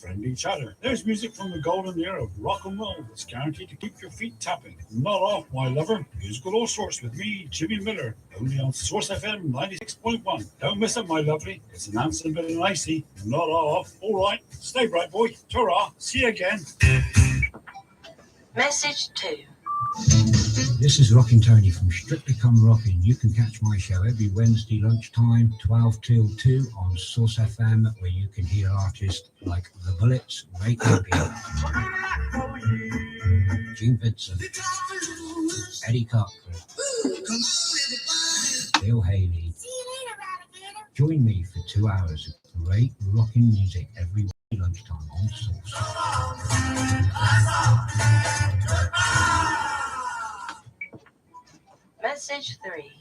friendly chatter. There's music from the golden era of rock and roll that's guaranteed to keep your feet tapping. Not off, my lover. Musical all sorts with me, Jimmy Miller, only on Source FM 96.1. Don't miss it, my lovely. It's an Anson bit and icy. Not off. All right. Stay bright, boy. Ta-ra. See you again. Message 2. This is Rockin' Tony from Strictly Come Rockin'. You can catch my show every Wednesday lunchtime, 12 till 2 on Source FM, where you can hear artists like The Bullets, Ray Campion, Gene Vincent, Eddie Cochran, Bill Haley. Join me for 2 hours of great rockin' music every lunchtime on Source. Message 3.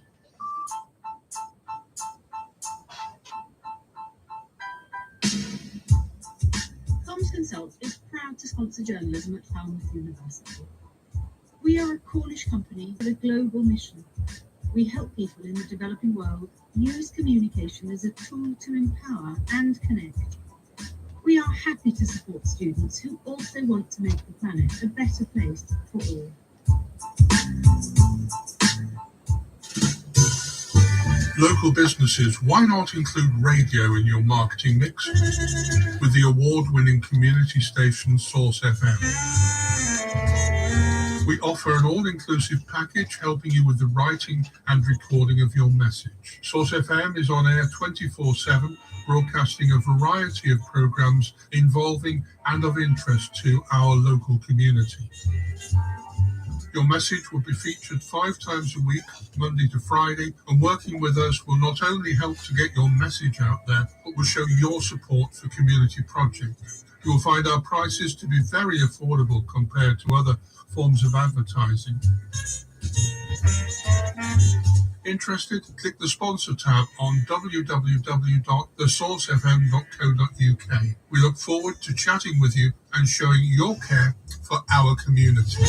Thomas Consults is proud to sponsor journalism at Falmouth University. We are a Cornish company with a global mission. We help people in the developing world use communication as a tool to empower and connect. We are happy to support students who also want to make the planet a better place for all. Local businesses, why not include radio in your marketing mix? With the award-winning community station Source FM. We offer an all-inclusive package helping you with the writing and recording of your message. Source FM is on air 24/7, broadcasting a variety of programs involving and of interest to our local community. Your message will be featured 5 times a week, Monday to Friday, and working with us will not only help to get your message out there, but will show your support for community projects. You will find our prices to be very affordable compared to other forms of advertising. Interested? Click the sponsor tab on www.thesourcefm.co.uk. We look forward to chatting with you and showing your care for our community.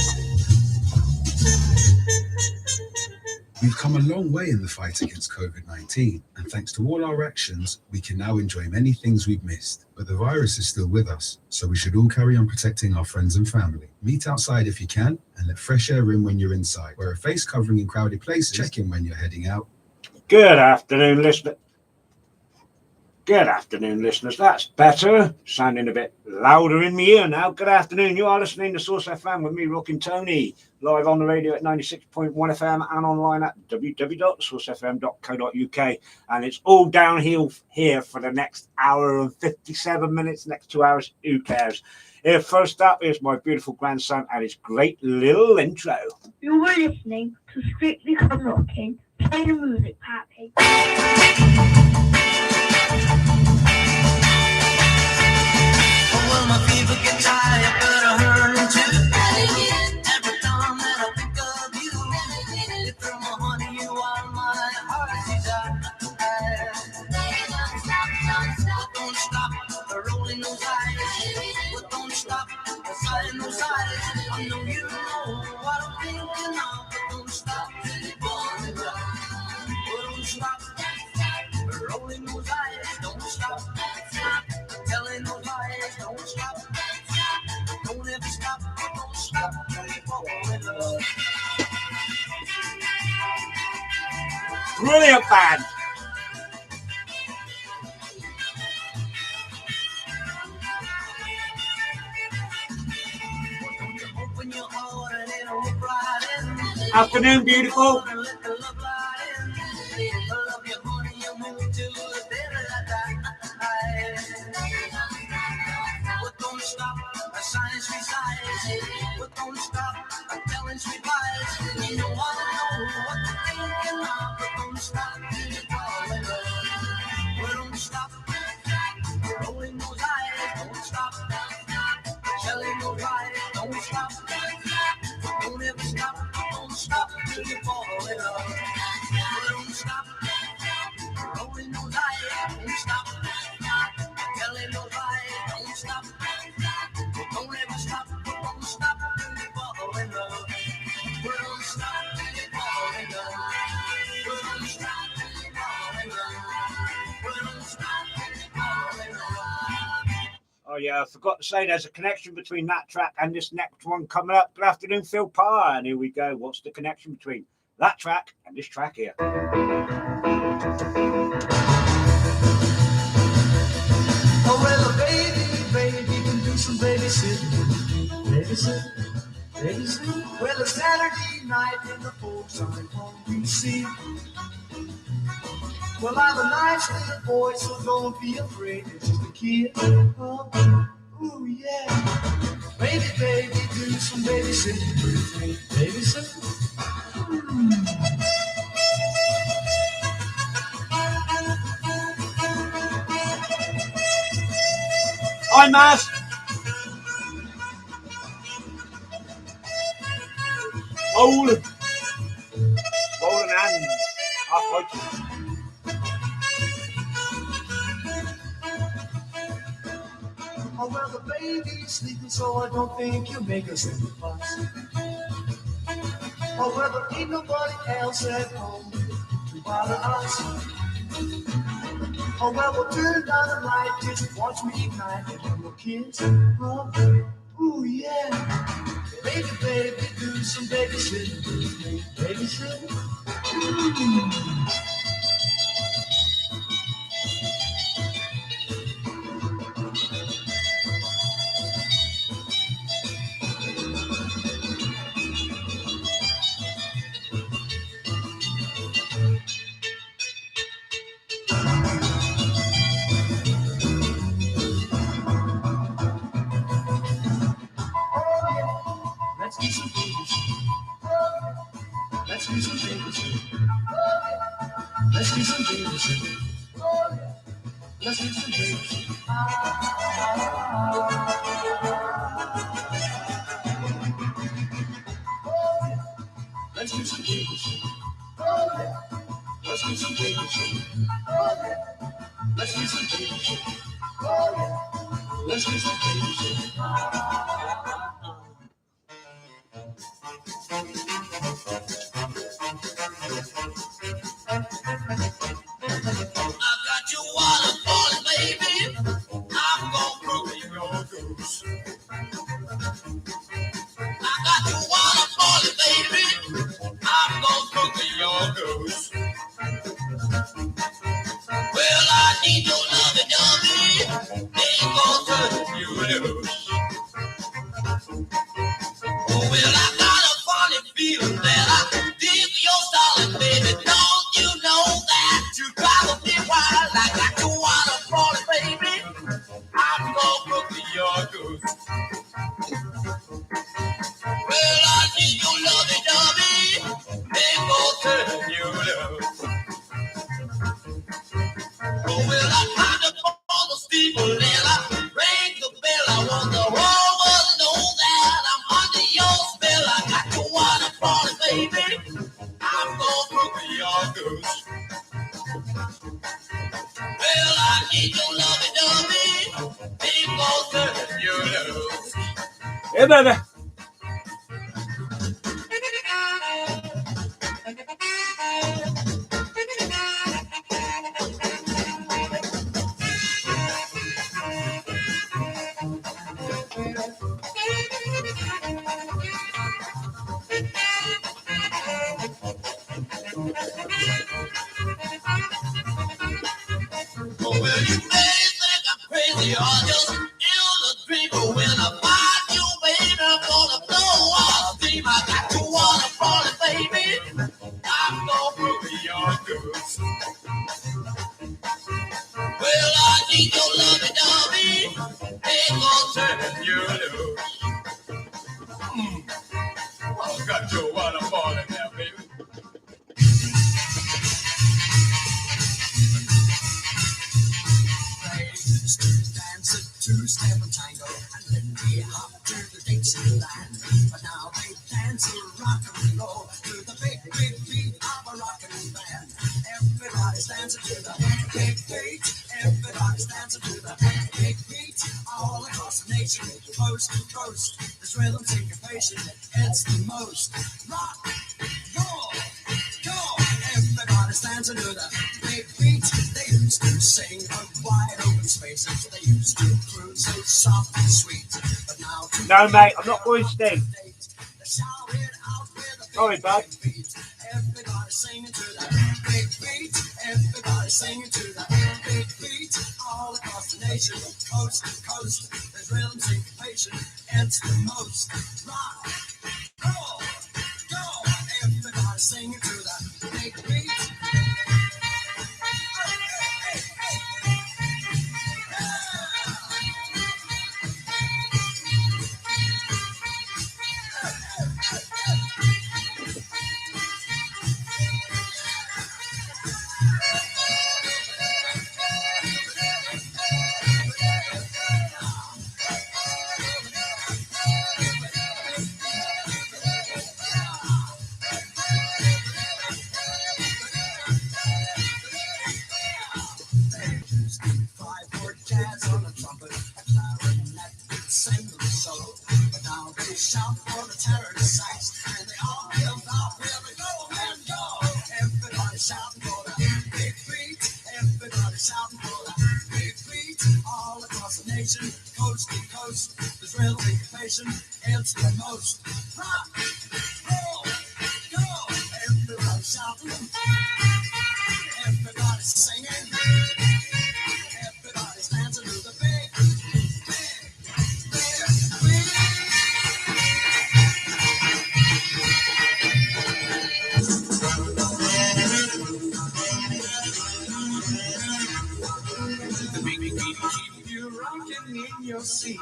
We've come a long way in the fight against COVID-19, and thanks to all our actions, we can now enjoy many things we've missed. But the virus is still with us, so we should all carry on protecting our friends and family. Meet outside if you can, and let fresh air in when you're inside. Wear a face covering in crowded places. Check in when you're heading out. Good afternoon, listener. Good afternoon, listeners. That's better. Sounding a bit louder in my ear now. Good afternoon. You are listening to Source FM with me, Rockin' Tony, live on the radio at 96.1 FM and online at www.sourcefm.co.uk. And it's all downhill here for the next hour and 57 minutes, next 2 hours. Who cares? Here, first up is my beautiful grandson and his great little intro. You were listening to Strictly Come Rockin'. Play the music, Pappy. Well, my fever gets high, I better hurry to every time that I think of you. If you're my honey, you are my heart's desire. Don't stop rolling those eyes. But don't stop sighing those eyes. I know you know what I'm thinking of, but don't stop till you fall in love. Don't stop rolling those eyes. Don't stop telling those lies. Don't stop. Don't ever stop. Don't stop till you fall in love. Brilliant band. Open your heart and it'll look right in. Afternoon, beautiful. Let the love light in. I love you, honey. You move to the day that I die. But don't stop sighing sweet sighs. But don't stop telling sweet lies. You know I know what you're thinking of, but don't stop till you fall in love. But don't stop rolling those eyes. Don't stop telling those lies. Don't stop. Don't ever stop. Don't stop till you fall in love. But don't stop rolling those eyes. Don't stop telling those lies. Don't stop. Don't ever stop. Don't stop till you fall in love. But don't stop till you fall in love. But don't stop till you fall in love. But don't stop till you fall in love. I Oh, yeah, I forgot to say there's a connection between that track and this next one coming up. Good afternoon, Phil Parr. And here we go. What's the connection between that track and this track here? Oh, well, baby can do some babysitting. Babysitting. Well, a Saturday night in the folks are home, you see. Well, I'm a nice little boy, so don't be afraid. It's just a kid. Oh, ooh, yeah. Baby, do some babysitting. Babysitting. Hi, Maz. Rolling hands. Oh, well, the baby's sleeping, so I don't think you'll make us any fuss. Oh, well, there ain't nobody else at home to bother us. Oh, well, we'll turn down the light, just watch me ignite and then we'll kiss. Oh, ooh, yeah. Baby, do some babysitting. Babysitting. Let's do some babysitting. Let's do some babysitting. Let's do some babysitting. Let's do some babysitting. Let's do some babysitting. Let's do some babysitting. Let's do some babysitting. Let's do some babysitting. Hey, baby. used to sing of wide open spaces. They used to croon so soft and sweet. But now No, mate, I'm not going to sting. they shout it out with a Sorry, bud. big beat. Everybody singing to the big beat. Everybody singing to the big beat. All across the nation, coast to coast. There's rhythm syncopation. It's the most rock. Roll, go. Everybody singing to the big beat. Five-chord jazz on a trumpet, a clarinet, single solo. But now they shout for the tenor sax, and they all give out where they go and go. Everybody shouting for the big beat. Everybody shouting for the big beat. All across the nation, coast to coast, there's real syncopation. It's the most rock, roll, go. Everybody shouting, everybody singing. Everybody's dancing to the big, big, big, big. The big beat keep you rocking in your seat.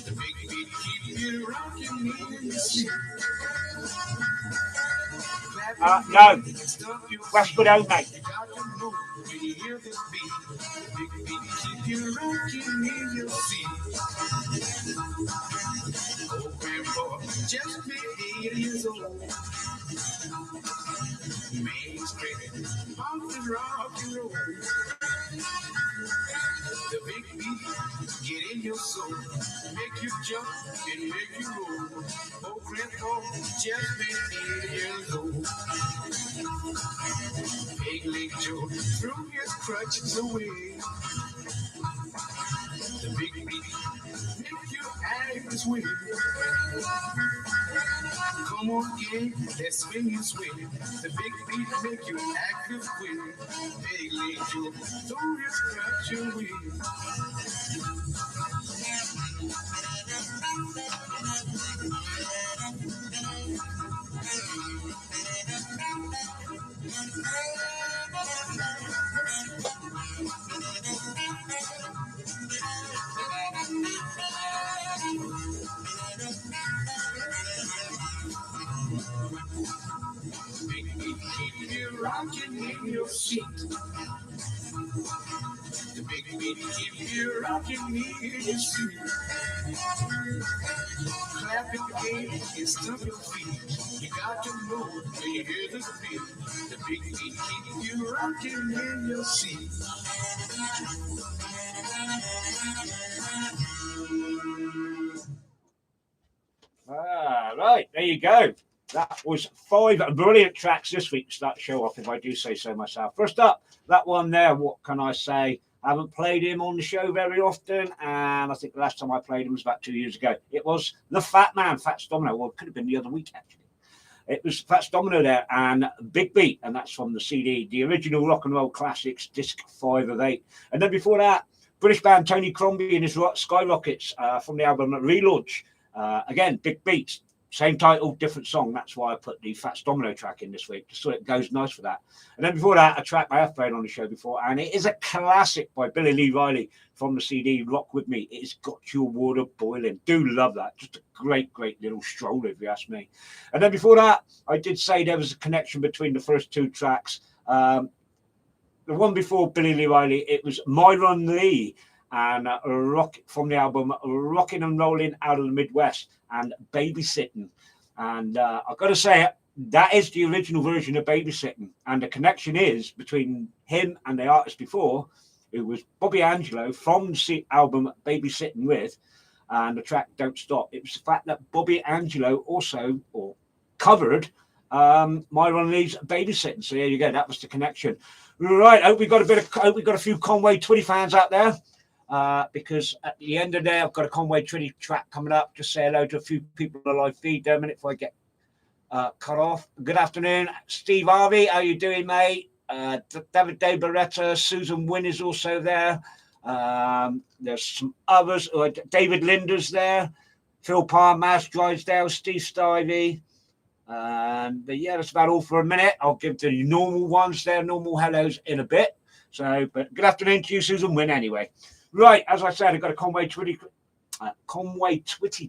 The big beat keep you rocking in your seat. No, Westwood Old, mate. You got to move when you hear this beat. The big beat keep you rocking in your seat. Oh, grandpa, just 58 years old. Man, screaming, off the rock and roll. The big beat, get in your soul, make you jump and make you roll. Oh, grandpa, just 58 years old. Big Leg Joe threw his crutches away. The big beat make you act this way. Come on, gang, let's swing and swing. The big beat make you act this way. Big Leg Joe threw his crutch away. Big beat keep you rocking in your seat. The big beat keep you rocking in your seat. Clap your hands and stomp your feet. You got to move when you hear this beat. The big beat keep you rocking in your seat. Right, there you go. That was 5 brilliant tracks this week to start the show off, if I do say so myself. First up, that one there, what can I say? I haven't played him on the show very often, and I think the last time I played him was about 2 years ago. It was the Fat Man, Fats Domino. Well, it could have been the other week, actually. It was Fats Domino there and Big Beat, and that's from the CD, the original Rock and Roll Classics, disc 5 of 8. And then before that, British band Tony Crombie and his Skyrockets from the album Relaunch. Again, Big Beats, same title, different song. That's why I put the Fats Domino track in this week, just so it goes nice for that. And then before that, a track I have played on the show before, and it is a classic by Billy Lee Riley from the CD Rock With Me. It's Got Your Water Boiling. Do love that. Just a great, great little stroll, if you ask me. And then before that, I did say there was a connection between the first two tracks. The one before Billy Lee Riley, it was Myron Lee and rock from the album Rockin' and Rollin' Out of the Midwest and Babysitting. And I've got to say, that is the original version of Babysitting. And the connection is between him and the artist before, who was Bobby Angelo from the album Babysitting With, and the track Don't Stop. It was the fact that Bobby Angelo also covered Myron Lee's Babysitting. So there you go. That was the connection. Right, hope we got a few Conway Twitty fans out there. Because at the end of the day, I've got a Conway Twitty track coming up. Just say hello to a few people on the live feed there a minute before I get cut off. Good afternoon, Steve Harvey. How you doing, mate? David De Beretta, Susan Wynn is also there. There's some others. David Linder's there. Phil Parmas, Drysdale, Steve Stivey. But yeah, that's about all for a minute. I'll give the normal ones there, normal hellos in a bit. So, but good afternoon to you, Susan Wynn, anyway. Right, as I said, I've got a Conway Twitty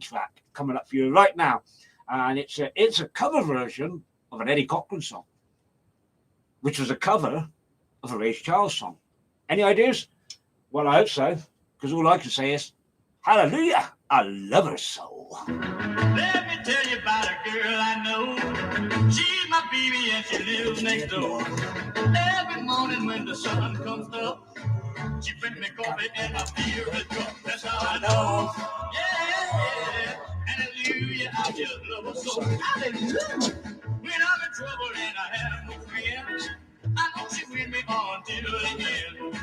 track coming up for you right now. And it's a cover version of an Eddie Cochran song, which was a cover of a Ray Charles song. Any ideas? Well, I hope so, because all I can say is, hallelujah, I love her so. Let me tell you about a girl I know. She's my baby and she lives next door. Every morning when the sun comes up, she brings me coffee and I feel the cup. That's how I know. Yeah, hallelujah, I just love her so. Hallelujah. When I'm in trouble and I have no friends, I know she with me until the end.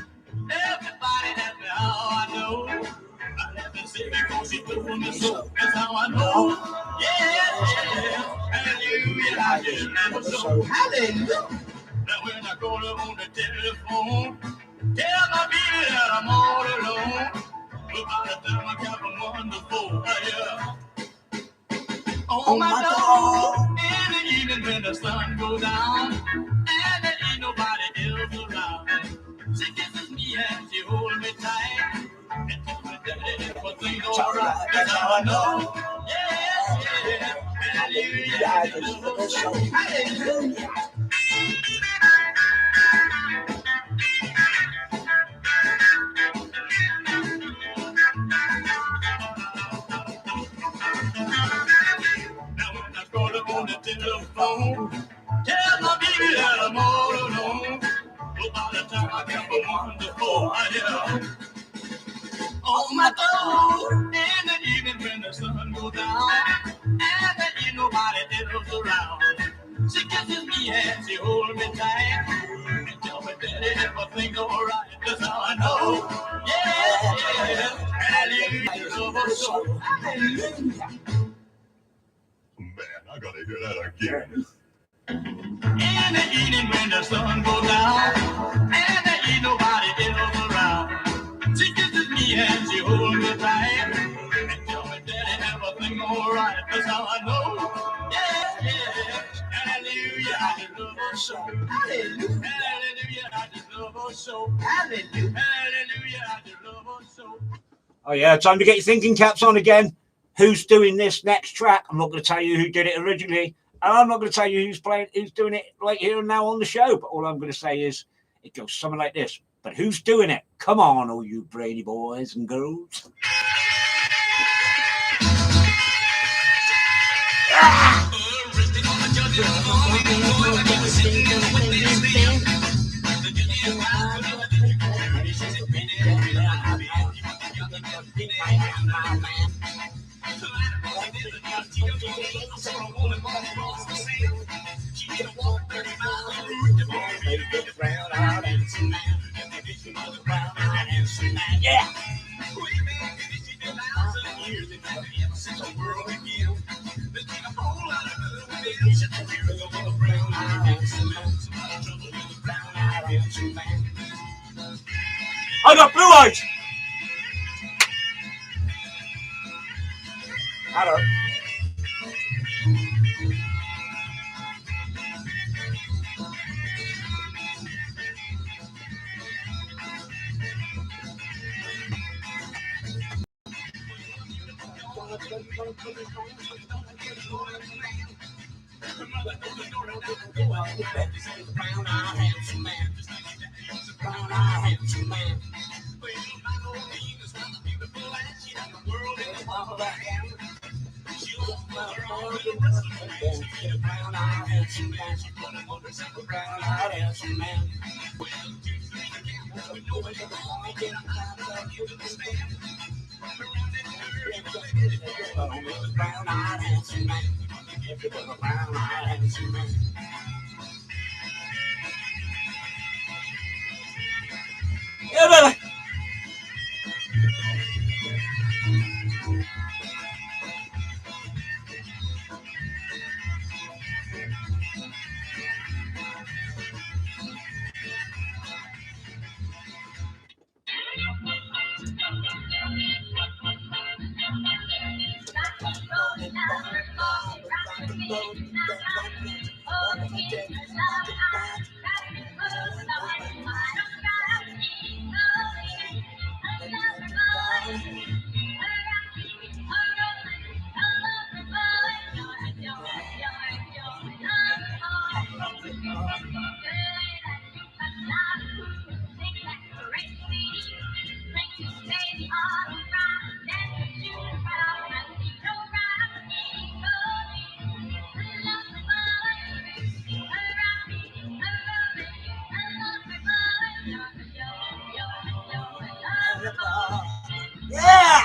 Everybody asks me how I know. I have to say because she told me so. That's how I know. Yeah, hallelujah, I just love her so. Hallelujah. Now when I call her on the telephone, tell my baby that I'm all alone. But by the time I got from 1 to 4, yeah. On my door, in the evening when the sun goes down, and there ain't nobody else around. She kisses me and she holds me tight, and tells me that everything's alright. That's how I know. Yeah, hallelujah, I just love her so. Hallelujah. Now when I call her on the telephone, tell my baby that I'm all alone. But by the time I come from 1 to 4, I hear on my door in the evening when the sun goes down, and there ain't nobody else around. She kisses me and she holds me tight, and tells me that everything's alright. That's how I know. Yeah, hallelujah, I love her so. Hallelujah. Man, I gotta hear that again. In the evening when the sun goes down, and there ain't nobody else around. She kisses me and she holds me tight, and tells me that everything alright. That's how I know. Yeah, hallelujah, I just love her so. Hallelujah, hallelujah, I just love her so. Hallelujah, hallelujah, I just love her so. Oh yeah, time to get your thinking caps on again. Who's doing this next track? I'm not going to tell you who did it originally, and I'm not going to tell you who's doing it right here and now on the show. But all I'm going to say is it goes something like this. But who's doing it? Come on, all you brainy boys and girls. Yeah. I got blue eyes. Hello. baby. Yeah.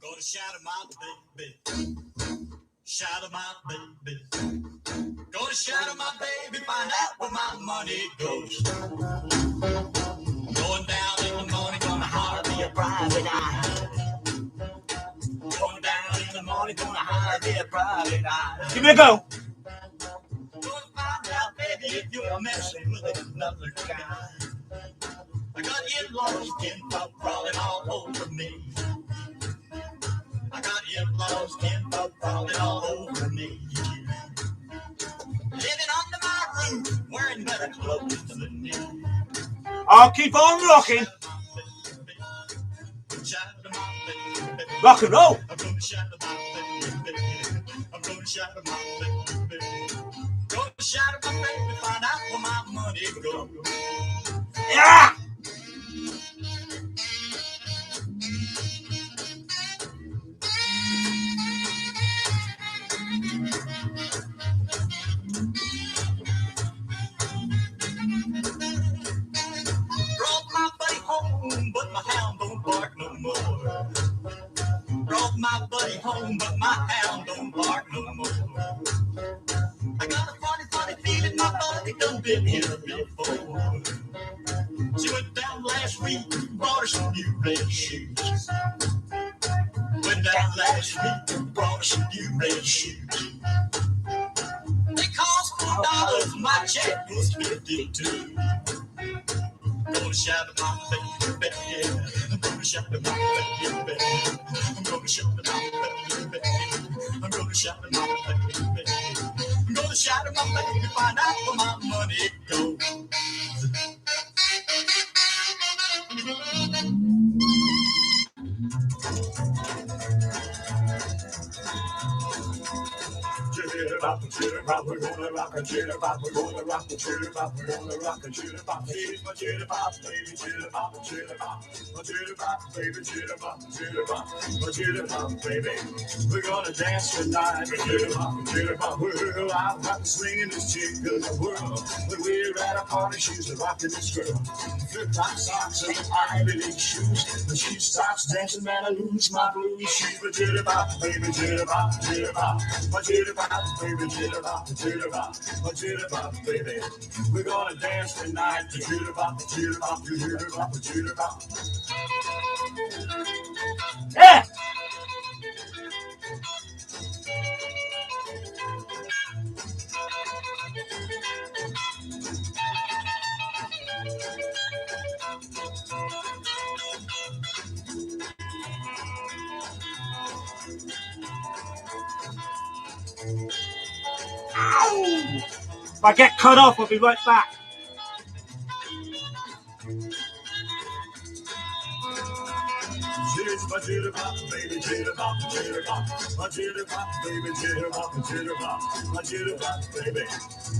Gonna shadow my baby, shadow my baby. Gonna shadow my baby, find out where my money goes. Going down in the morning, gonna hire me a private eye. Going down in the morning, gonna hire me a private eye. Give me a go. Gonna find out, baby, if you're messing with another guy. I got in-laws, kinfolk crawling all over me. I got in-laws, kinfolk crawling all over me. Living under my roof, wearing better clothes than me. I'll keep on rocking. Rock and roll. I'm gonna shadow my baby. I'm gonna shadow my baby. Gonna shadow my baby, find out where my money goes. Yeah. Brought my buddy home, but my hound don't bark no more. Brought my buddy home, but my hound don't bark no more. I got a funny feeling my buddy done been here before. She went down last week, bought her some new red shoes. Went down last week, bought her some new red shoes. They cost $4, my check was 52. Gonna shadow my baby, yeah. I'm gonna shadow my baby. I'm gonna shadow my baby. I'm gonna shadow my baby. I'm gonna shadow my baby, find out where my money goes. Jitterbop, we're gonna rock a jitterbop, we're gonna rock the jitterbop, we're gonna rock a jitterbop, baby, my jitterbop, baby, jitterbop, jitterbop, my jitterbop, baby, jitterbop, jitterbop, my jitterbop, baby. We're gonna dance tonight, jitterbop, whirl. I've got the swingingest chick in the world. When we're at a party, she's a rockin' this girl. Flip-top socks and Ivy League shoes. When she starts dancing, man, I lose my blues. She's a jitterbop, baby, jitterbop, jitterbop, my jitterbop, baby, jitterbop, jitterbop, my jitterbop, baby. We're gonna dance tonight, jitterbop, jitterbop, jitterbop, jitterbop. Yeah. If I get cut off, I'll be right back. Jitter bop, baby, jitter bop, jitter bop, jitter bop, baby, jitter bop, jitter bop, jitter bop, baby.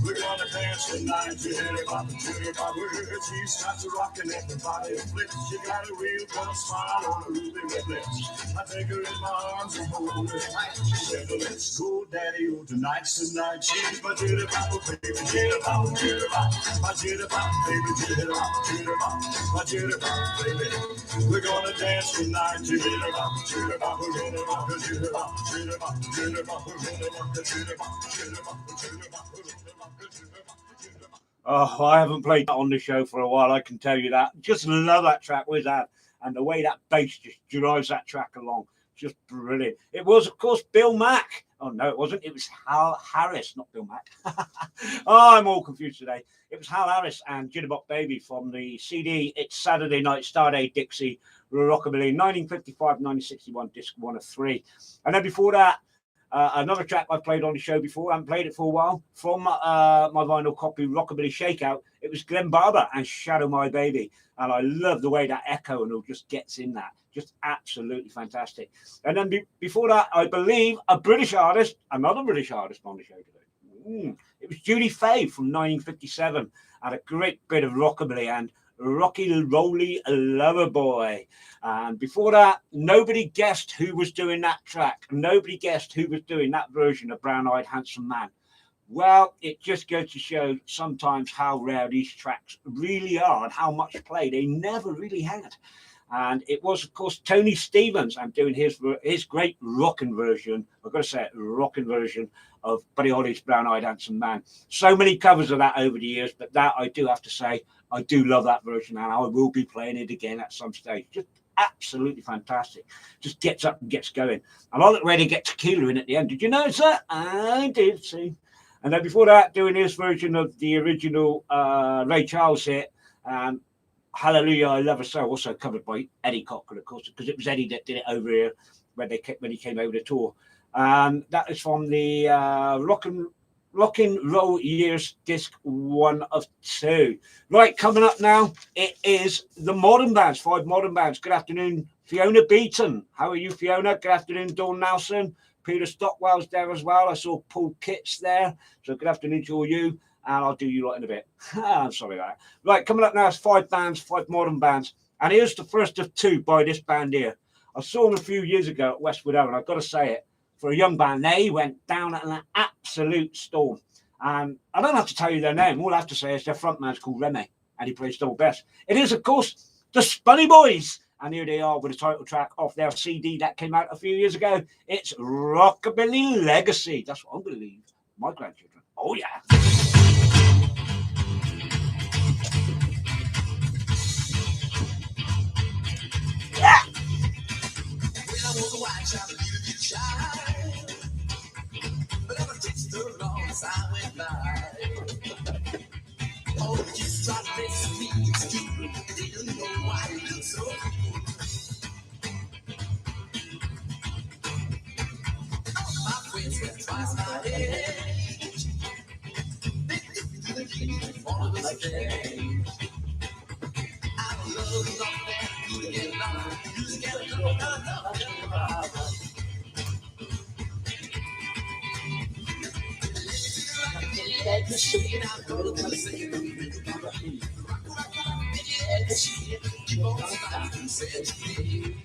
We're gonna dance tonight, jitter bop, she starts rocking everybody flips. She got a real good smile on her ruby red lips. I take her in my arms and hold her tight. She said, let's go, daddy-o, tonight's the night. She's my jitter bop, baby, jitter bop, my jitter bop, baby, jitter bop, my jitter bop, baby. We're gonna dance tonight, jitter bop, jitter bop, jitter bop, jitter bop, jitter bop, jitter bop, jitter bop, jitter bop, jitter bop, jitter bop, jitter bop. Oh, I haven't played that on the show for a while, I can tell you that. Just love that track with that. And the way that bass just drives that track along. Just brilliant. It was, of course, Bill Mack. Oh, no, it wasn't. It was Hal Harris, not Bill Mack. Oh, I'm all confused today. It was Hal Harris and Jitterbug Baby from the CD It's Saturday Night, Starday Dixie, Rockabilly, 1955-1961, disc 1 of 3. And then before that, another track I played on the show before, I haven't played it for a while, from my vinyl copy, Rockabilly Shakeout. It was Glenn Barber and Shadow My Baby. And I love the way that echo and all just gets in that. Just absolutely fantastic. And then before that, I believe a British artist, another British artist on the show today. It was Judy Fay from 1957. And a great bit of rockabilly and Rocky Roly Lover Boy. And before that, nobody guessed who was doing that track. Nobody guessed who was doing that version of Brown Eyed Handsome Man. Well, it just goes to show sometimes how rare these tracks really are and how much play they never really had. And it was, of course, Tony Stevens. I'm doing his great rockin' version. I've got to say it, rockin' version of Buddy Holly's Brown Eyed Handsome Man. So many covers of that over the years, but that I do have to say, I do love that version, and I will be playing it again at some stage. Just absolutely fantastic. Just gets up and gets going. And I look ready to get tequila in at the end. Did you notice that? I did, see. And then before that, doing his version of the original Ray Charles hit, Hallelujah, I Love Her So, also covered by Eddie Cochran, of course, because it was Eddie that did it over here when he came over the tour. That is from the Rockin' Roll Years, disc 1 of 2. Right, coming up now, it is the modern bands, 5 modern bands. Good afternoon, Fiona Beaton. How are you, Fiona? Good afternoon, Dawn Nelson. Peter Stockwell's there as well. I saw Paul Kitts there. So good afternoon to all you. And I'll do you lot in a bit. I'm sorry about that. Right, coming up now is 5 bands, 5 modern bands. And here's the first of 2 by this band here. I saw them a few years ago at Westwood Ho, and I've got to say it, for a young band, they went down at an absolute storm. And I don't have to tell you their name. All I have to say is their frontman's called Remy, and he plays double bass. It is, of course, the Spunny Boys. And here they are with a title track off their CD that came out a few years ago. It's Rockabilly Legacy. That's what I'm going to leave my grandchildren. Oh, yeah. Yeah. When I was a white child, a little bit shy, but I was just turned on as I went by. All the kids tried to make me stupid. Didn't know why it looked so cool. My friends were twice my age. They took me to the key on the stage. I love that you get along. You just get a little love. Machine, I'm gonna say keep on stopping, said to me.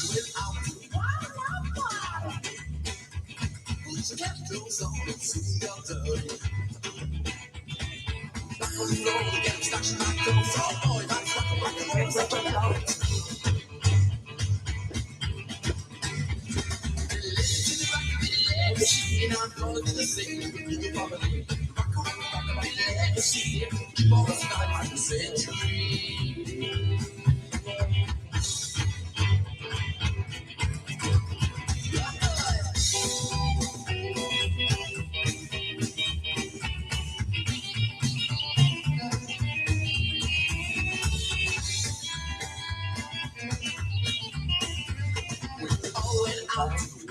We went out to wild. Put your capitals on and soon got dirty. Back on the road again, stashing my clothes. Oh boy, that's rock and roll. Machine, I'm gonna sing. You probably legacy. Keep on starting, said to me.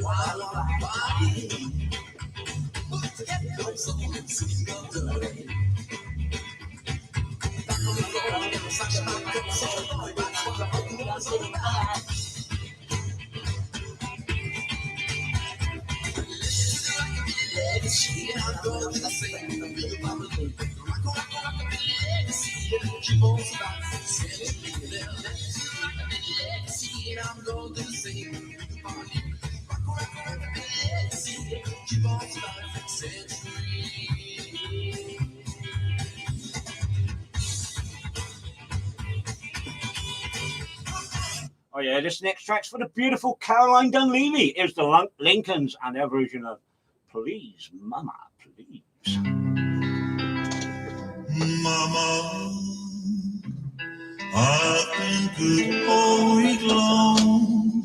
Wild, wild, wild. Oh yeah, this next track's for the beautiful Caroline Dunleavy. It's the Lincolns and their version of Please, Mama, Please. Mama, I've been good all week long,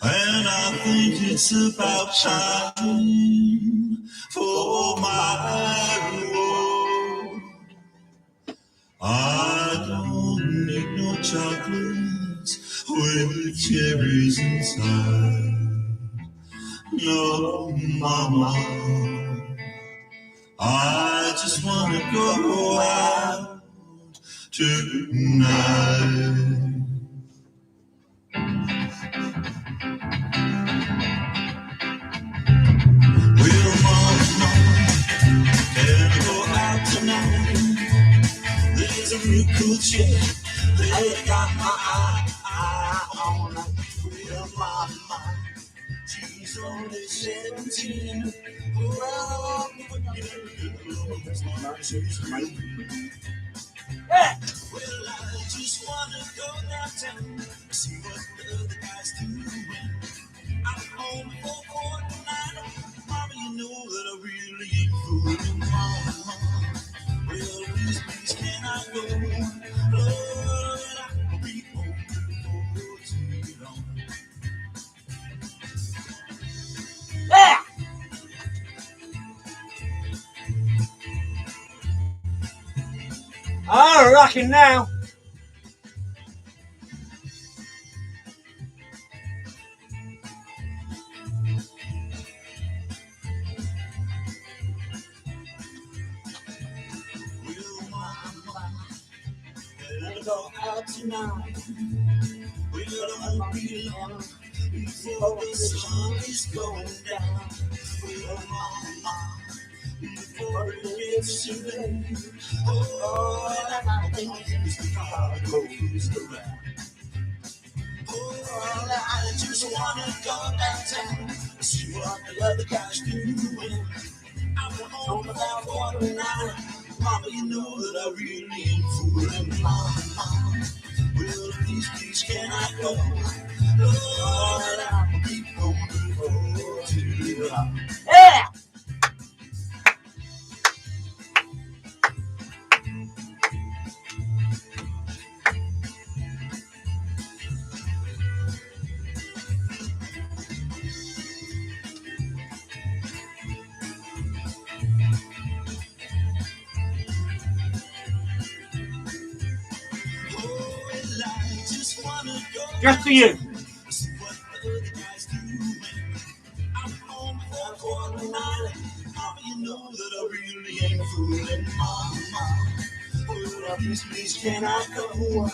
and I think it's about time for my reward. I don't need no chocolates with cherries inside. No, Mama, I just want to go out tonight. Well, Mama, can I go out tonight? There's a real cool chick that got my eye on her. Well, Mama, she's only 17. Well, I just wanna go downtown, see what the other guys doing. I'm home for quarter night. Mama, you know that I really ain't fooling. Mama, well, please, can I go? Lord, I'll be home before too long. Yeah! Oh, rocking now. Go out tonight. We won't be long before the sun is going down. Well, Mama, before it gets too late. Oh, and I think it's the car goes around. Oh, I just wanna go downtown, see what the other guys doing. I'm home about quarter night. Mama, you know that I really ain't fooling. Mama, well, please, can I go? Lord, I'll be home before too long. Yeah! Just for you. Please, can I go? Lord,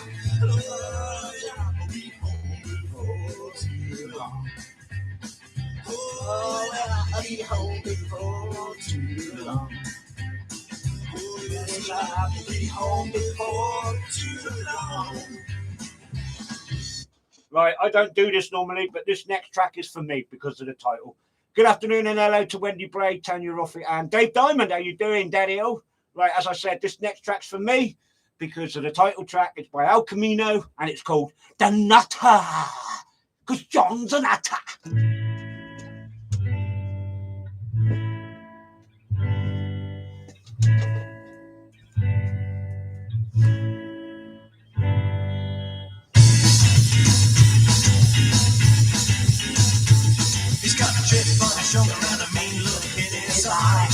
I'll be home before too long. Oh, well, I'll be home before too long. Oh, yes, I'll be home before too long. Right, I don't do this normally, but this next track is for me because of the title. Good afternoon and hello to Wendy Bray, Tanya Ruffy, and Dave Diamond. How you doing, Daddy-O? Right, as I said, this next track's for me because of the title track. It's by El Camino, and it's called The Nutter, because John's a nutter. He's got a chip on his shoulder and a mean look in his eye.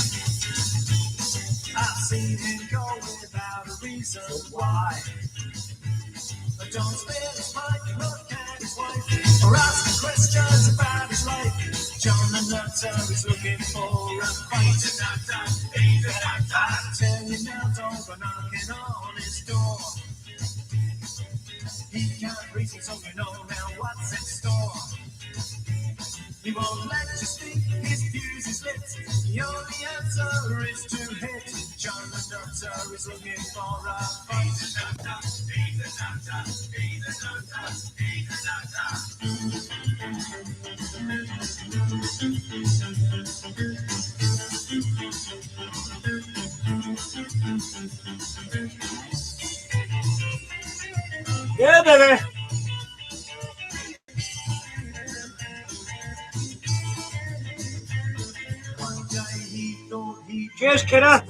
I've seen him go without a reason why. But don't spill his pipe, look at his wife, or ask him questions about his life. John the Nut nutter is looking for a fight. He's a nutter. Tell you now, don't go knocking on his door. He can't reason, so you know now what's in store. He won't let you speak, his views is lit. The only answer is to hit. John the Nutter is looking for a fight. He's a nutter, he's a nutter, he's a nutter, he's a nutter. Yeah, baby. Cheers, kidder.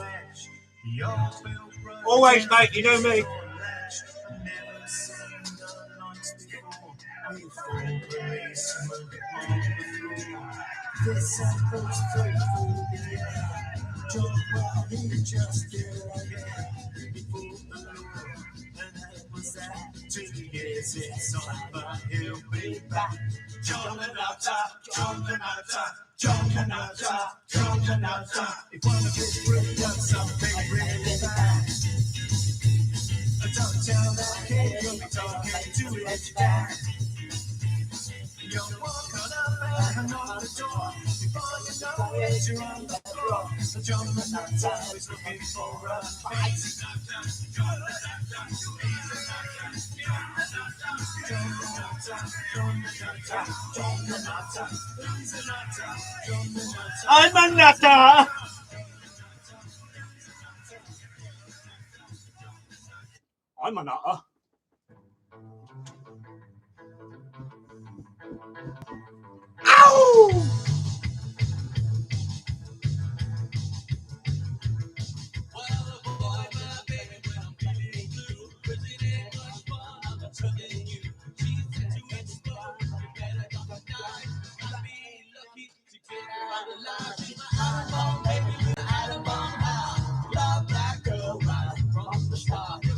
Always, mate, you know me. It's on, but he'll be back. John the Nutter, John the Nutter, John the Nutter, John the Nutter. If one of his group does something really bad, don't tell that kid you'll be talking to his dad. You'll walk on up and on the door. Before you know it, you're on the floor. So John the Nutter is looking for a fight. John the Nutter, he's a nutter. I'm a nutter. I'm a nutter. Ow!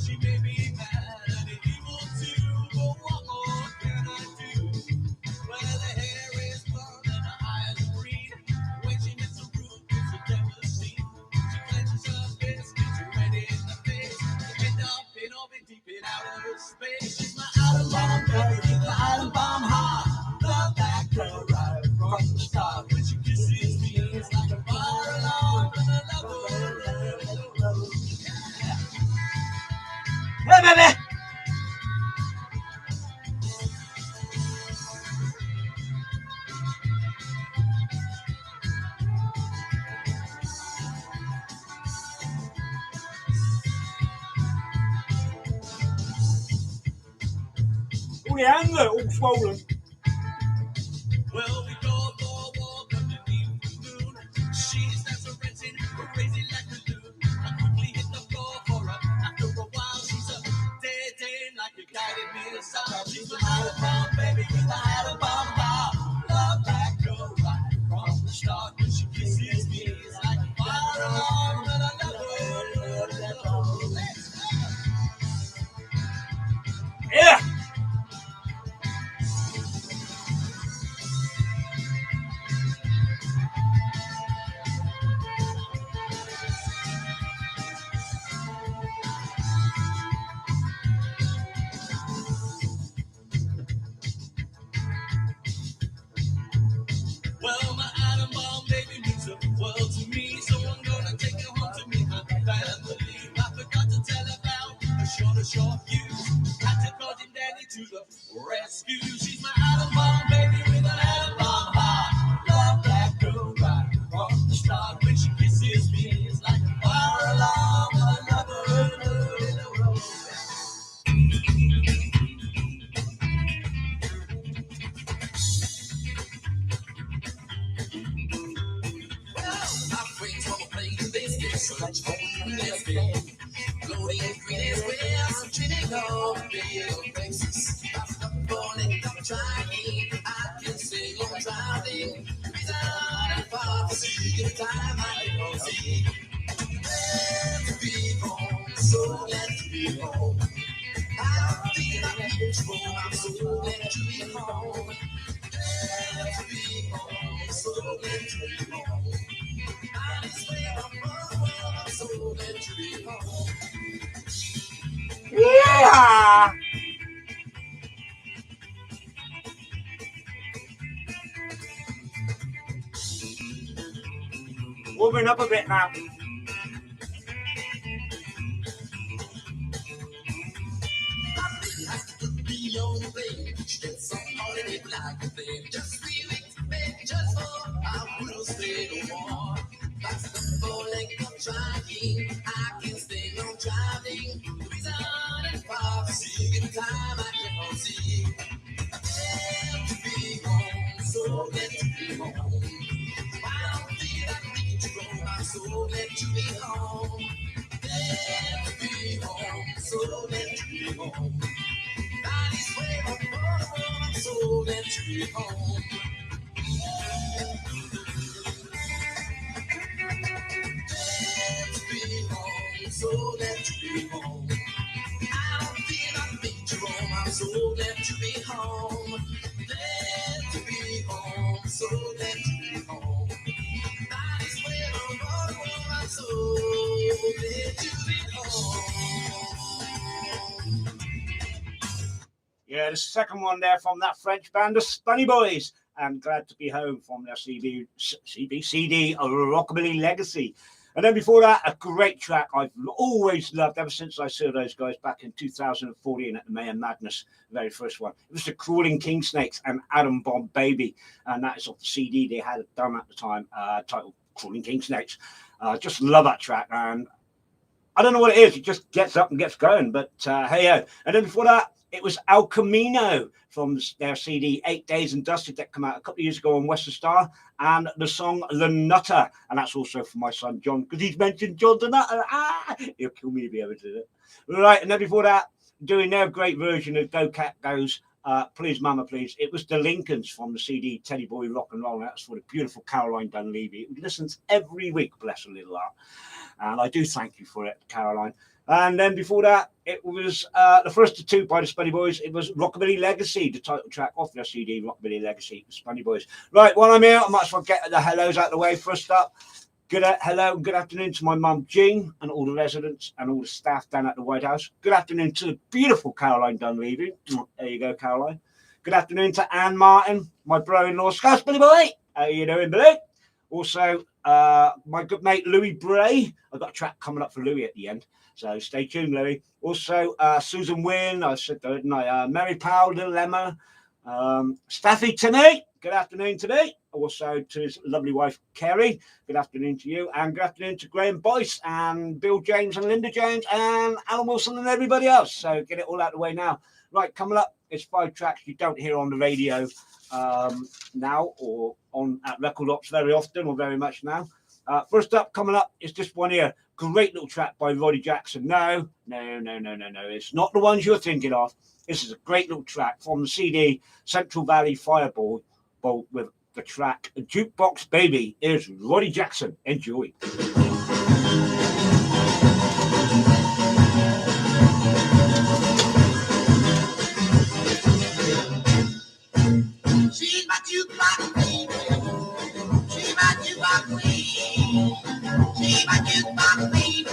Hey, baby! Oh, the hands are all swollen. Well, we go for a walk underneath the moon. She's resurrecting, crazy like a loon. I quickly hit the floor for her. After a while, she's a dead end like a guided missile. She's a hot bomb, baby, with a hot bomb. Love that girl right from the start. When she kisses me, it's like a fire alarm. And I love her. Yeah! Well, my atom bomb, baby, means the world to me. So I'm gonna take her home to meet my family. I forgot to tell about a short fuse. Had to call him daddy to the rescue. She's my atom bomb, baby, with an atom bomb heart. Love that girl right from the start. When she kisses me, it's like a fire alarm. I love her. My friends wanna play the biscuit, so let's go in this bed. Glory and green as well, so Trinidad, Bill, Texas. I'm stuck on it, I'm trying. I can sing, I'm driving. Reason and prophecy, the time I don't see. Glad to be home, so glad to be home. I feel I'm in control, I'm so glad to be home. Glad to be home, so so glad to be home. I swear I'm so glad to be home. Yeah. Warming up a bit now. Be on the page, get some holiday like a thing. Just 3 weeks, baby, just for I will stay no more. That's the full length of trying. I can stay on driving. The reason is privacy. In time I can see. Glad to be home, so glad to be home. I don't feel I need to go. I'm so glad to be home. Glad to be home, so glad to be home. That is where I'm so glad to be home. Glad to be home, so glad to be home. I don't feel like being wrong. I'm so glad to be home. Glad to be home, so glad to be home. That is where I'm so glad to be home. Yeah, the second one there from that French band, the Spunny Boys. And Glad to Be Home from their CD, Rockabilly Legacy. And then before that, a great track I've always loved ever since I saw those guys back in 2014 at the Mayhem Madness, the very first one. It was the Crawling King Snakes and Adam Bomb Baby. And that is off the CD they had done at the time, titled Crawling King Snakes. Just love that track. And I don't know what it is. It just gets up and gets going. But hey-ho. And then before that, it was El Camino from their CD 8 Days and Dusted that came out a couple of years ago on Western Star, and the song The Nutter. And that's also for my son John, because he's mentioned John the Nutter. He'll kill me if he ever did it. Right, and then before that, doing their great version of Go Cat Goes, Please Mama Please. It was the Lincolns from the CD Teddy Boy Rock and Roll. That's for the beautiful Caroline Dunleavy, who listens every week, bless her little heart. And I do thank you for it, Caroline. And then before that, it was the first of two by the Spunny Boys. It was Rockabilly Legacy, the title track off their CD, Rockabilly Legacy, the Spunny Boys. Right, while I'm here, I might as well get the hellos out of the way. First up, hello and good afternoon to my mum, Jean, and all the residents and all the staff down at the White House. Good afternoon to the beautiful Caroline Dunleavy. There you go, Caroline. Good afternoon to Anne Martin, my brother-in-law, Scouse Billy Boy. How you doing, Billy? Also, my good mate, Louis Bray. I've got a track coming up for Louis at the end. So stay tuned, Louis. Also, Susan Wynn, I said, didn't I? Mary Powell, Little Emma, Staffy Timmy. Good afternoon to me. Also to his lovely wife, Kerry. Good afternoon to you. And good afternoon to Graham Boyce and Bill James and Linda James and Alan Wilson and everybody else. So get it all out of the way now. Right, coming up, it's 5 tracks you don't hear on the radio now or on at record ops very often or very much now. First up, coming up, is this one here. Great little track by Roddy Jackson. No. It's not the ones you're thinking of. This is a great little track from the CD Central Valley Fireball with the track Jukebox Baby. Here's Roddy Jackson. Enjoy. She's my jukebox baby. She's my jukebox queen. She's my jukebox baby.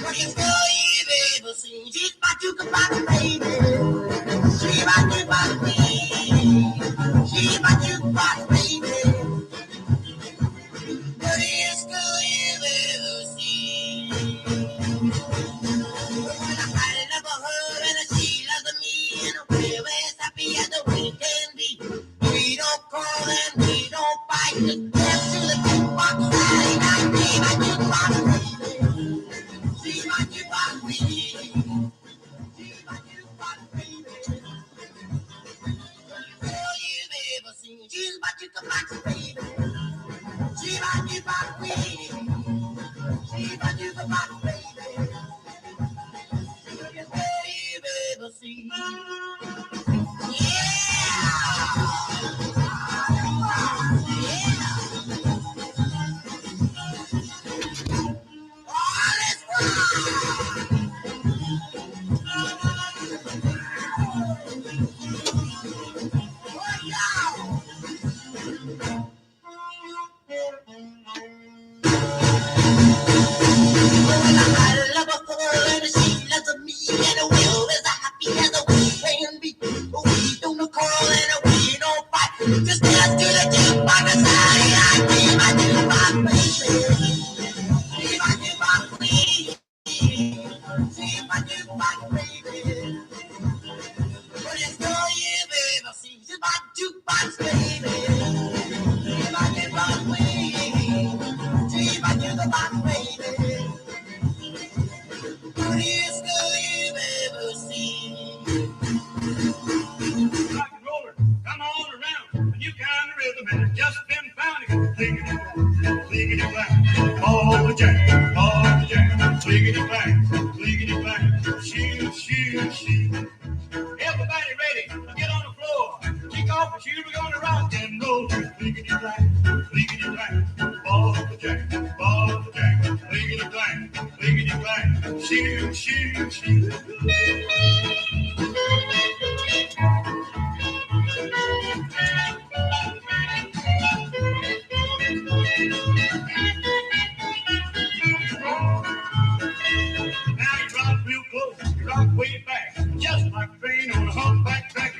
Prettiest girl you've ever seen. She's my jukebox baby. She's my jukebox queen. She's my jukebox baby. Pretty Rock and roller, come on around. A new kind of rhythm and it's just been found. Clickety clack, ball the jack, clickety clack, shoot, shoot, shoot. Everybody ready? Get on the floor. Kick off the shoes. We're gonna rock and roll. Clickety clack, ball the jack, clickety clack, shoot, shoot, shoot. Now you rock real close, you rock way back, just like a train on a humpback track.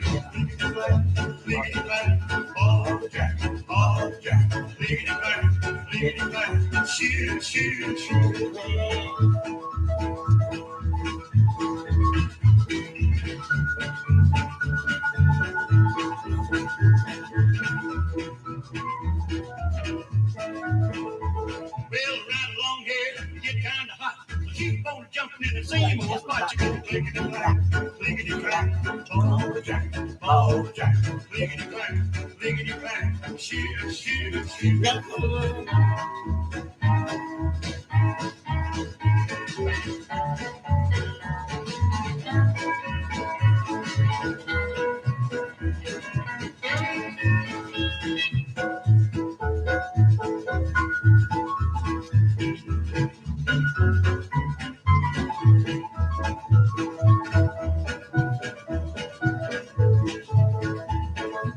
Clickety clack, ball the jack, clickety clack, shoot, shoot, shoot. Well, right along here, you get kind of hot. So keep on jumping in the same old spot. You go clickety clack, ball the jack, clickety clack, shoot, shoot, shoot.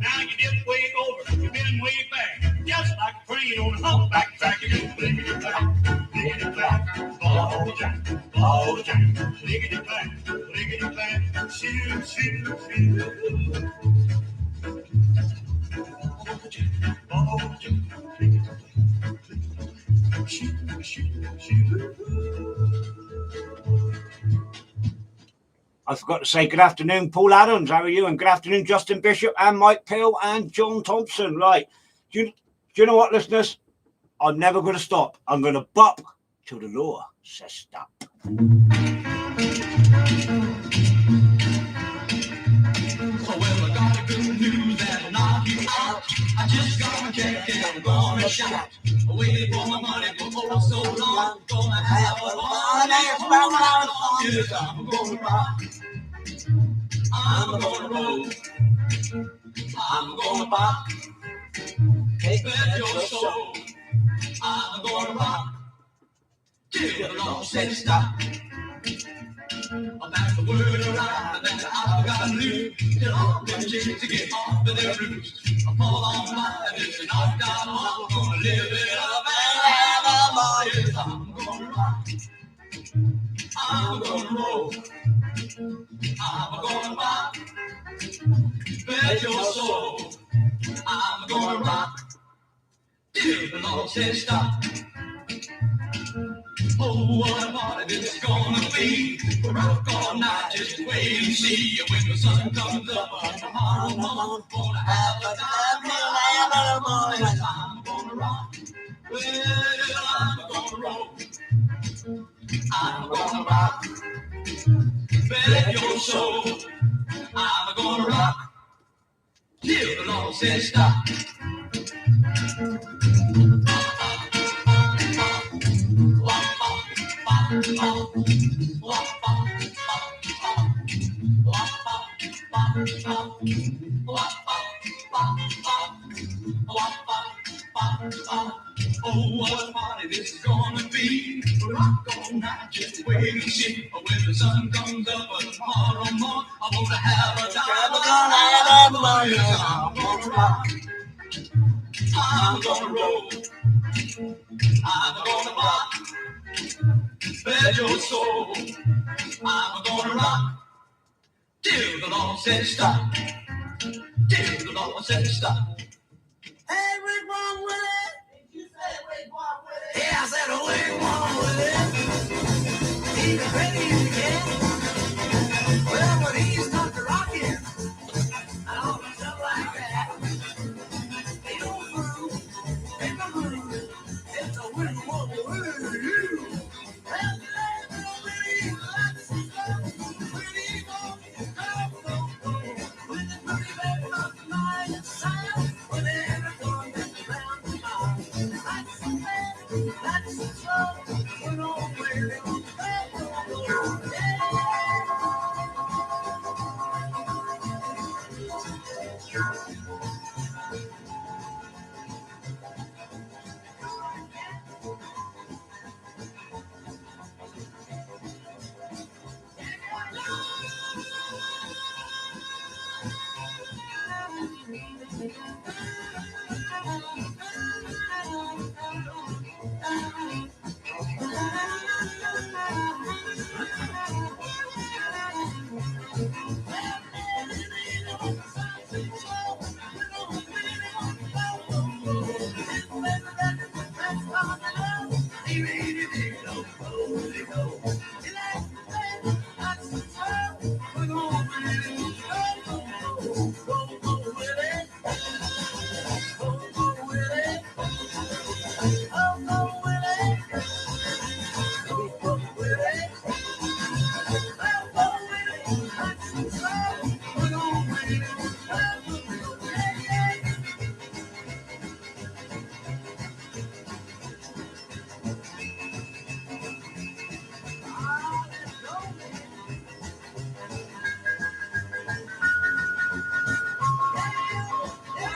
Now you dip way over, you bend way back, just like a train on a humpback track. You go clickety clack, ball the jack, clickety clack, shoot, shoot, shoot. Ball the jack, clickety clack, shoot, shoot, shoot. I forgot to say good afternoon, Paul Adams. How are you? And good afternoon, Justin Bishop and Mike Peel and John Thompson. Right. Do you know what, listeners? I'm never going to stop. I'm going to bop till the law says stop. So well, I got the good news that'll knock you out. I just got my check and I'm gonna shout. I waited for my money for oh so long. Gonna have a fun and yes, I'm gonna rock. I'm gonna roll. I'm gonna pop. Bet your soul. I'm gonna rock. Till the Lord says stop. That's the word around that I've got to do. Till all them chicks to get off of their roost. I fall on my this and knock down all. I'm gonna live it up and have a ball. Yes, I'm gonna rock. I'm gonna roll. I'm gonna rock. Bet your soul. I'm gonna rock. Till the Lord says stop. Oh, what a party this is gonna be. We'll rock all night, just wait and see. When the sun comes up on tomorrow morning, gonna have a time, we'll have a ball. Yes, I'm gonna rock. Well, I'm gonna roll. I'm gonna rock. Bet your soul. I'm gonna rock. Till the Lord says stop. Oh, what a party this is gonna be. We'll rock all night, just wait and see. When the sun comes up tomorrow morning, I'm gonna have a time. I'm gonna have a ball. I'm gonna rock. I'm gonna roll. I'm gonna rock. Bet your soul. I'm gonna rock. Till the Lord says stop. Till the Lord says stop. Hey, Rick, Willie. Did you say Rick, Willie? He's ready to get. Well, when he starts rocking, I want something like that. Ain't no fool, ain't no fool. It's a win, win, win. Well, really likes to go. When he goes, go, go, go. With the pretty baby on my side, when everyone gets around the bar. That's the man, that's the soul. We're all waiting on the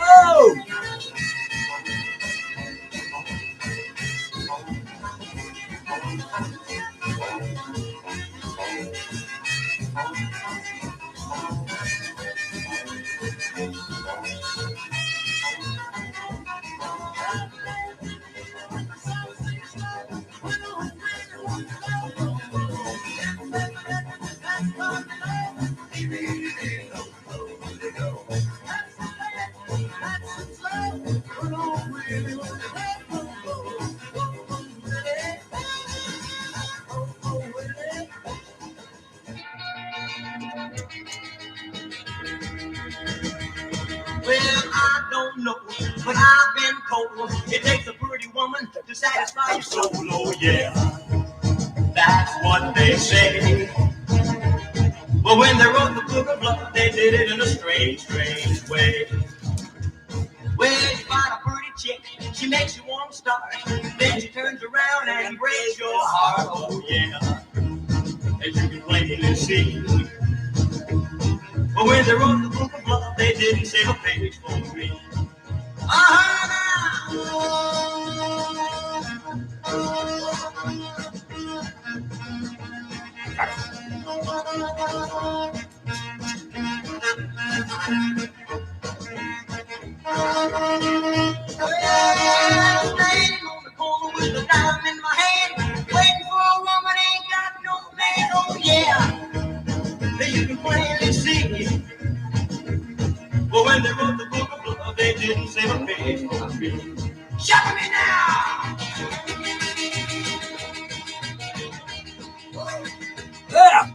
Oh! Well, I don't know, but I've been told it takes a pretty woman to satisfy your soul. Oh yeah, that's what they say. But when they wrote the book of love, they did it in a strange, strange way. Well, you find a pretty chick, she makes you want to start. Then she turns around and breaks your heart. Oh yeah, as you can plainly see. But when they wrote the book of love, they didn't save a page for me. Standing on the corner with a dime in my hand, waiting for a woman ain't got no man. Oh yeah, that you can plainly see. But when they wrote the book of love, they didn't save a page for me. Shock me now! Yeah!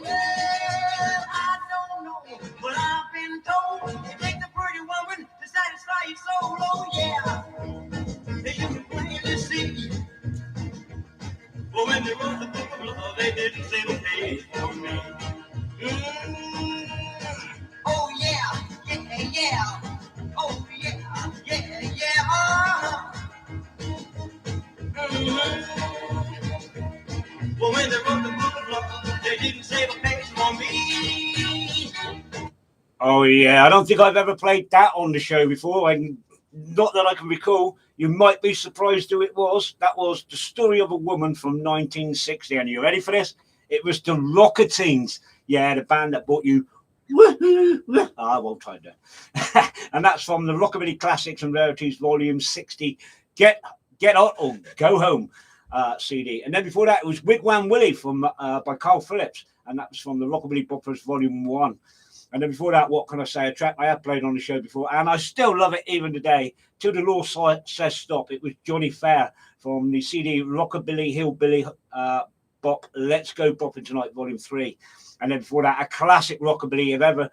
Well, I don't know, but I've been told it takes a pretty woman to satisfy your soul. Oh yeah, that you can plainly see. But when they wrote the book of love, they didn't save a page for me. Oh yeah, yeah, yeah. Oh yeah, yeah, yeah. Well, when they wrote the book of love, they didn't save a page for me. Oh yeah, I don't think I've ever played that on the show before. Not that I can recall. You might be surprised who it was. That was The Story of a Woman from 1960. And you ready for this? It was the Rocketines. Yeah, the band that brought you. I won't try that. And that's from the Rockabilly Classics and Rarities Volume 60. Get on or go home CD. And then before that, it was Wigwam Willie from by Carl Phillips, and that was from the Rockabilly Boppers Volume 1. And then before that, What Can I Say? A track I have played on the show before, and I still love it even today. Till the Law Says Stop. It was Johnny Fair from the CD Rockabilly Hillbilly Bop, Let's Go Bopping Tonight, Volume 3. And then before that, a classic rockabilly, if ever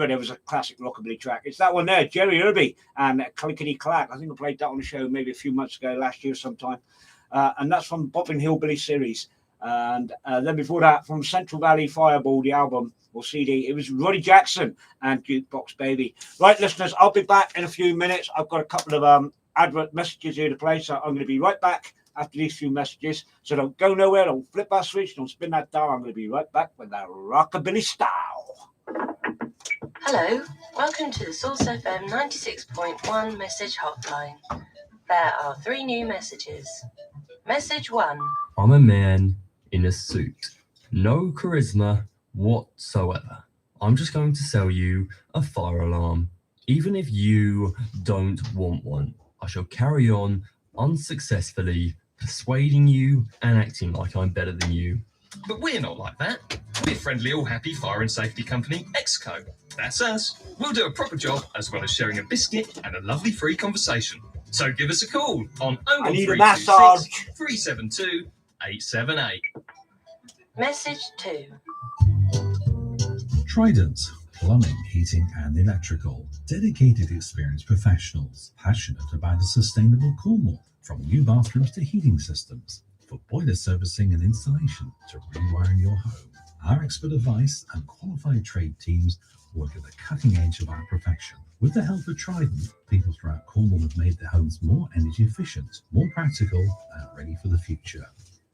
there was a classic rockabilly track. It's that one there, Jerry Irby and Clickety Clack. I think I played that on the show maybe a few months ago, last year sometime. And that's from Bopping Hillbilly series. And then before that, from Central Valley Fireball, the album or CD, it was Roddy Jackson and Jukebox Baby. Right, listeners, I'll be back in a few minutes. I've got a couple of advert messages here to play, so I'm going to be right back after these few messages. So don't go nowhere, don't flip that switch, don't spin that dial. I'm going to be right back with that rockabilly style. Hello, welcome to the Source FM 96.1 message hotline. There are 3 new messages. Message 1. I'm a man in a suit. No charisma whatsoever. I'm just going to sell you a fire alarm. Even if you don't want one, I shall carry on unsuccessfully persuading you and acting like I'm better than you. But we're not like that. We're friendly, all happy fire and safety company Exco. That's us. We'll do a proper job as well as sharing a biscuit and a lovely free conversation. So give us a call on 01326 372 878. Message 2. Trident, plumbing, heating and electrical. Dedicated, experienced professionals, passionate about a sustainable Cornwall. From new bathrooms to heating systems, for boiler servicing and installation to rewiring your home. Our expert advice and qualified trade teams work at the cutting edge of our profession. With the help of Trident, people throughout Cornwall have made their homes more energy efficient, more practical and ready for the future.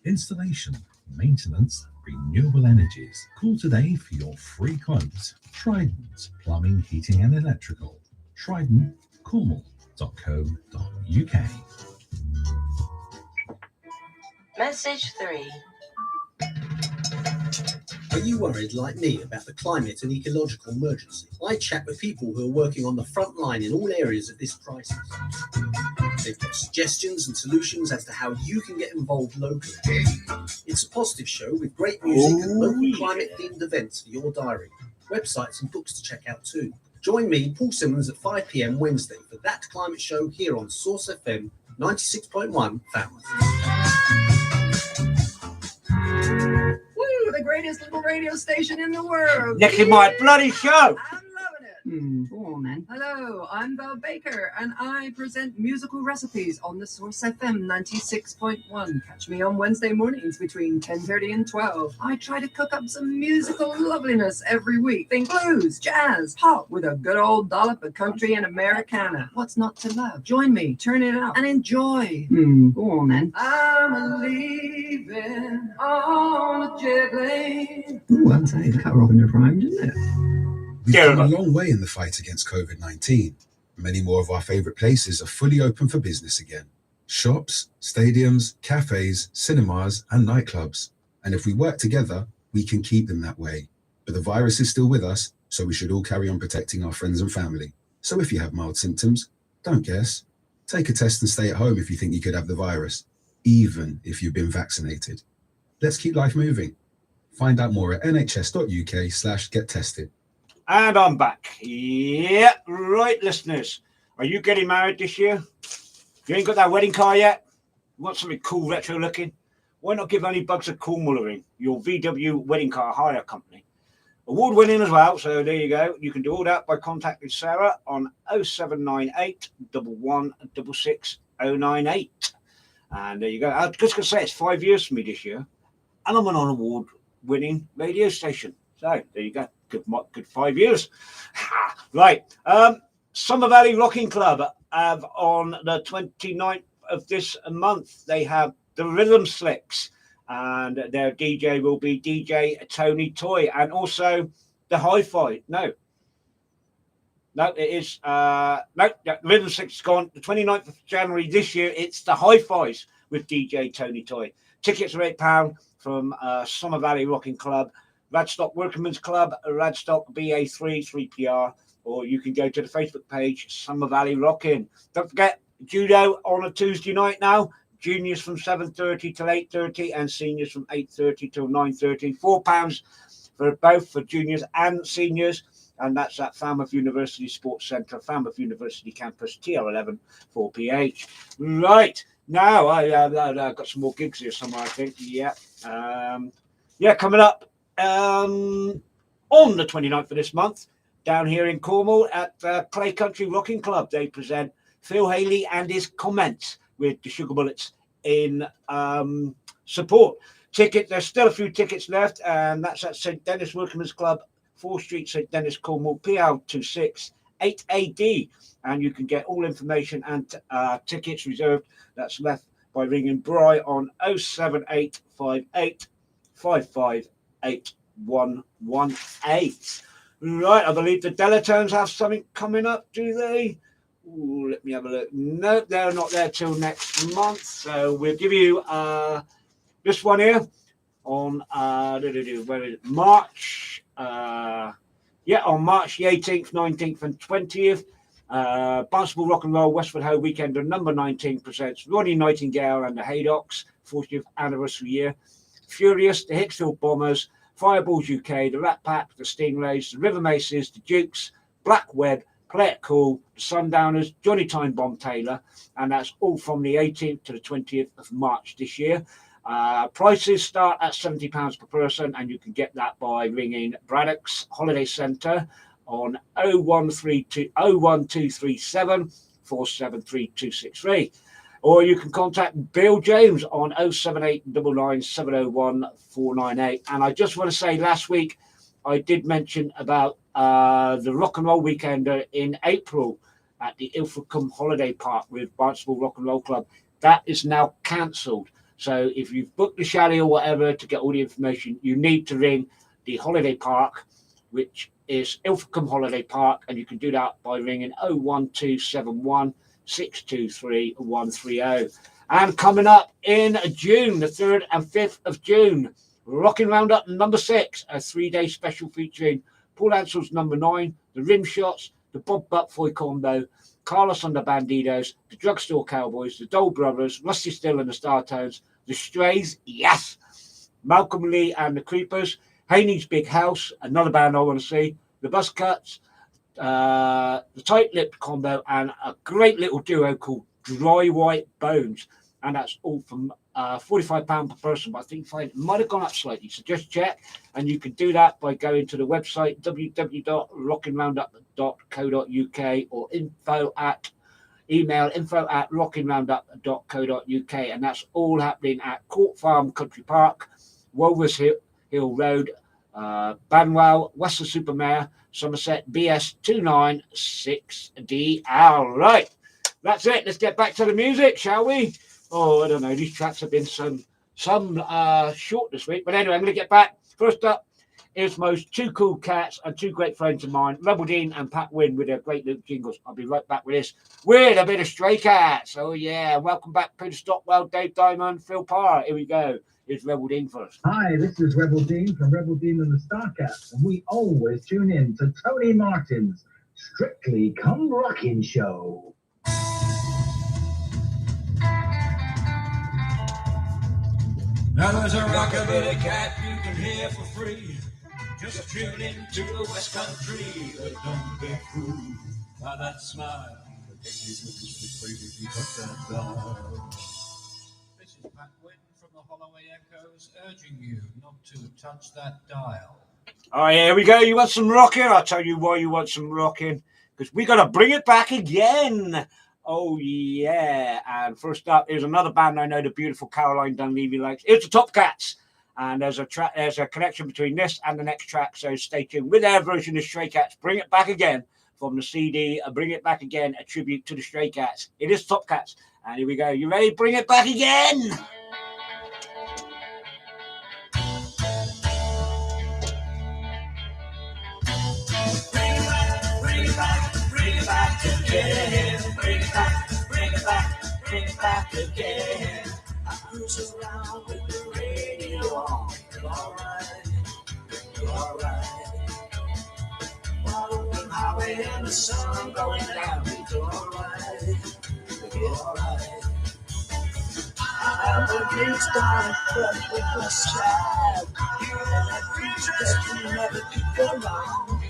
Installation, maintenance, renewable energies. Call today for your free quote. Trident, plumbing, heating and electrical. tridentcornwall.co.uk. Message 3. Are you worried, like me, about the climate and ecological emergency? I chat with people who are working on the front line in all areas of this crisis. They've got suggestions and solutions as to how you can get involved locally. It's a positive show with great music and local climate-themed events for your diary. Websites and books to check out too. Join me, Paul Simmons, at 5 p.m. Wednesday for That Climate Show here on Source FM 96.1 Falmouth. Woo, the greatest little radio station in the world. Nicky, my bloody show. Go on, then. Hello, I'm Val Baker, and I present musical recipes on the Source FM 96.1. Catch me on Wednesday mornings between 10:30 and 12. I try to cook up some musical loveliness every week. Think blues, jazz, pop, with a good old dollop of country and Americana. What's not to love? Join me, turn it up, and enjoy. Go on, then. I'm a-leaving on a jet plane. Ooh, I'm saying that Robin rhymed, didn't it? We've come a long way in the fight against COVID-19. Many more of our favourite places are fully open for business again. Shops, stadiums, cafes, cinemas and nightclubs. And if we work together, we can keep them that way. But the virus is still with us, so we should all carry on protecting our friends and family. So if you have mild symptoms, don't guess. Take a test and stay at home if you think you could have the virus, even if you've been vaccinated. Let's keep life moving. Find out more at nhs.uk/get-tested. And I'm back. Yeah, right, listeners. Are you getting married this year? You ain't got that wedding car yet? You want something cool, retro looking? Why not give Only Bugs of Cornwall a ring, your VW wedding car hire company? Award winning as well, so there you go. You can do all that by contacting Sarah on 0798 1166 098. And there you go. I was just going to say it's 5 years for me this year, and I'm on an award winning radio station. So there you go. Good 5 years. Right. Summer Valley Rockin Club have on the 29th of this month, they have the Rhythm Slicks, and their DJ will be DJ Tony Toy, and also the Hi-Fi. No, it is Rhythm Slicks is gone. The 29th of January this year, it's the Hi-Fis with DJ Tony Toy. Tickets are £8 from Summer Valley Rockin Club. Radstock Workingmen's Club, Radstock BA3 3PR, or you can go to the Facebook page, Summer Valley Rockin. Don't forget, judo on a Tuesday night now. Juniors from 7:30 till 8:30 and seniors from 8:30 till 9:30. £4 for both, for juniors and seniors. and that's at Falmouth University Sports Centre, Falmouth University Campus, TR11 4PH. Right, now I've got some more gigs here somewhere, I think. Yeah, coming up on the 29th of this month, down here in Cornwall at Clay Country Rocking Club. They present Phil Haley and his comments with the Sugar Bullets in support. There's still a few tickets left, and that's at St Dennis Workmen's Club, 4th Street, St Dennis, Cornwall, PL26 8AD, and you can get all information and tickets reserved that's left by ringing Bry on 07858 558118. Right, I believe the Delatones have something coming up, do they? Ooh, let me have a look. No, they're not there till next month, so we'll give you this one here on where is it? March. On March the 18th, 19th, and 20th. Barnstable Rock and Roll Westford Ho Weekender number 19 presents Ronnie Nightingale and the Haydocks, 40th anniversary year. Furious, the Hicksville Bombers, Fireballs UK, the Rat Pack, the Stingrays, the River Maces, the Dukes, Black Web, Play It Cool, the Sundowners, Johnny Time Bomb Taylor, and that's all from the 18th to the 20th of March this year. Prices start at £70 per person, and you can get that by ringing Braddock's Holiday Centre on 01237 473263. Or you can contact Bill James on 07899 701 498. And I just want to say, last week I did mention about the Rock and Roll Weekender in April at the Ilfracombe Holiday Park with Barnstable Rock and Roll Club. That is now cancelled. So if you've booked the chalet or whatever to get all the information, you need to ring the holiday park, which is Ilfracombe Holiday Park, and you can do that by ringing 01271 623 130. And coming up in June, the 3rd and 5th of June, Rocking Roundup number 6, a 3-day special featuring Paul Ansell's number 9, the Rim Shots, the Bob Buckfoy Combo, Carlos and the Bandidos, the Drugstore Cowboys, the Dole Brothers, Rusty Still and the Startones, the Strays, yes, Malcolm Lee and the Creepers, Haney's Big House, another band I want to see, the Buzzcuts, the Tight-Lipped Combo, and a great little duo called Dry White Bones. And that's all from £45 per person, but I think it might have gone up slightly, so just check. And you can do that by going to the website www.rockinroundup.co.uk or email info@rockinroundup.co.uk, and that's all happening at Court Farm Country Park, Wolvers Hill Road, Banwell, Western-super-Mare, Somerset, BS 296DL. Right, that's it. Let's get back to the music, shall we? Oh, I don't know. These tracks have been some short this week. But anyway, I'm going to get back. First up is most two cool cats and two great friends of mine, Rebel Dean and Pat Wynn, with their great little jingles. I'll be right back with this, with a bit of Stray Cats. Oh, yeah. Welcome back, Peter Stockwell, Dave Diamond, Phil Parr. Here we go. Here's Rebel Dean first. Hi, this is Rebel Dean from Rebel Dean and the Starcats, and we always tune in to Tony Martin's Strictly Come Rockin' Show. Now there's a rockabilly cat you can hear for free. Just tune in to the West Country, but don't get fooled by that smile. This is Pat Wynn from the Holloway Echoes, urging you not to touch that dial. Oh, here we go. You want some rocking? I'll tell you why you want some rocking. Because we got to bring it back again. Oh, yeah. And first up, here's another band I know, the beautiful Caroline Dunleavy likes. It's the Top Cats. And there's a connection between this and the next track. So stay tuned with their version of Stray Cats. Bring it back again from the CD. Bring it back again, a tribute to the Stray Cats. It is Top Cats. And here we go. You ready? Bring it back again. Bring it back again. Bring it back again. I cruise around with the radio on. You're alright. Following highway and the sun going down. It's alright. You're alright. I'm a big star club with the sky. You and that creature that you never could go wrong.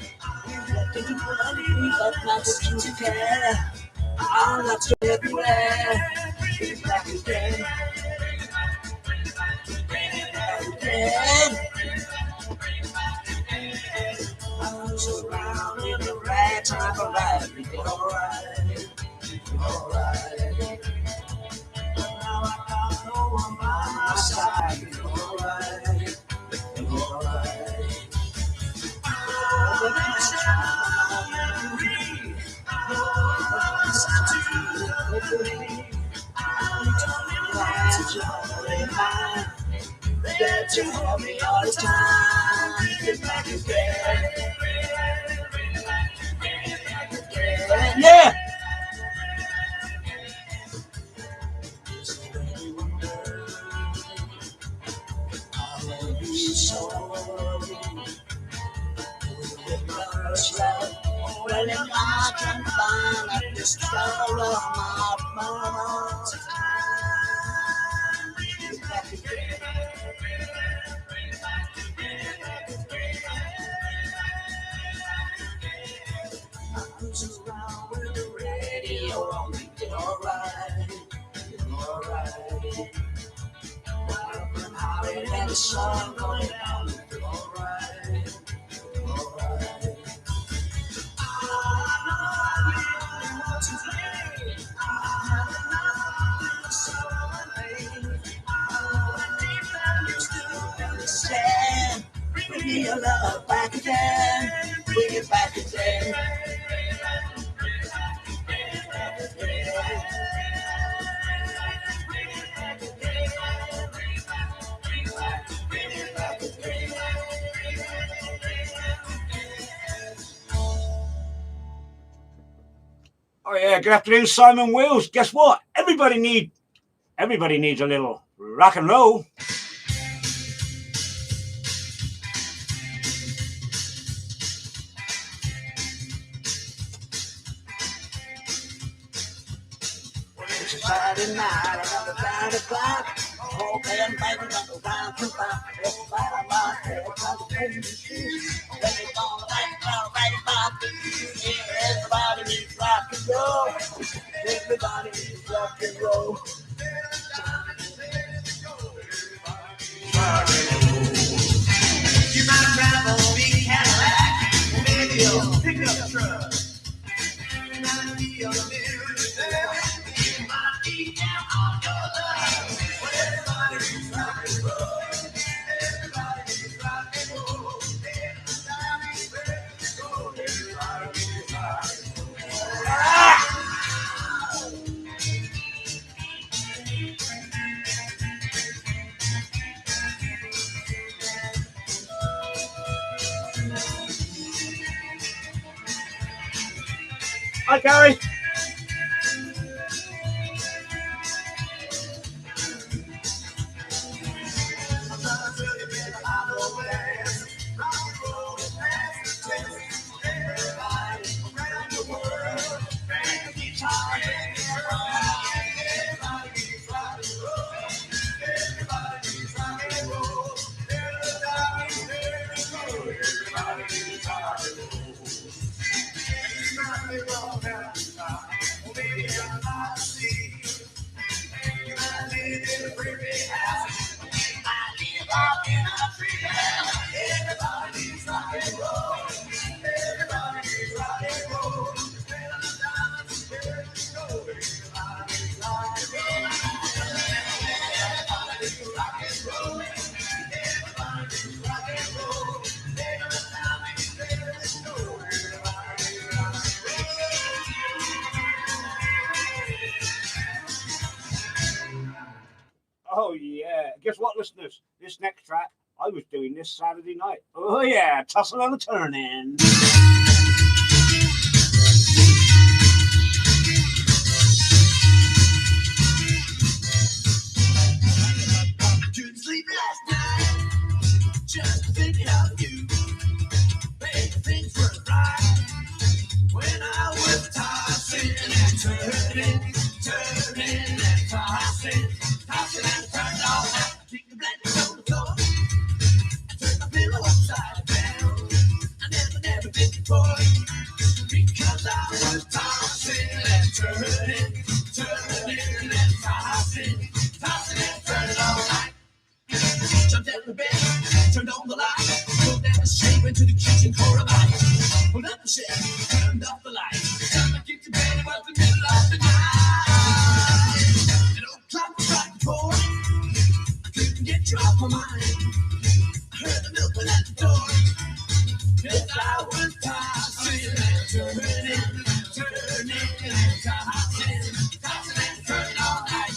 You let but not that you care. I'm not so everywhere. Bring it back again. Again. I'm surrounded in right time for life. It's alright. Alright. Now I know I'm by my side. It's alright. Alright. The next time I'm free. Listen to the free. I'm telling lies, you're mine. That you help me all the time. Get back again. Yeah. Well, if I can find at this color of my mama's time, get back again. I'm just around with the radio on me, get alright, alright. Up and howling and the sun going down, get alright, alright. Bring me your love back again. Bring it back again. Oh yeah, good afternoon, Simon Wills. Guess what? Everybody needs a little rock and roll. It's a Friday night, another 9 o'clock. Oh, man, baby, don't go round to round. Everybody on my head, trying to play the shoes. Let me go right about this. Yeah, everybody needs rock and roll. Everybody needs rock and roll. You might drive a big Cadillac, or maybe a pickup truck. You might be a little bit there. You might be down on your luck. But everybody needs rock and roll. Everybody needs rock and roll. Everybody needs rock and roll. Everybody needs rock and roll. Hi, Gary. Oh yeah. Guess what, listeners? This next track, I was doing this Saturday night. Oh yeah, tussle and a turn-in. Couldn't sleep last night, just thinking of you. Baby, things weren't right when I was tossing and turning and tossing and turning all night. Keep the blanket on the floor and turn my pillow upside down. I never been before. I was tossing and turning, turning and tossing, tossing and turning all night. Jumped out of the bed, turned on the light, pulled down the shade, went to the kitchen for a bite. Pulled up the shelf, turned off the light. Time I get to bed, it was the middle of the night. An old clock struck 4. I couldn't get you off my mind. I heard the milkman at the door. 'Cause I was tossing and turning, turning and tossing, tossing and turning all night.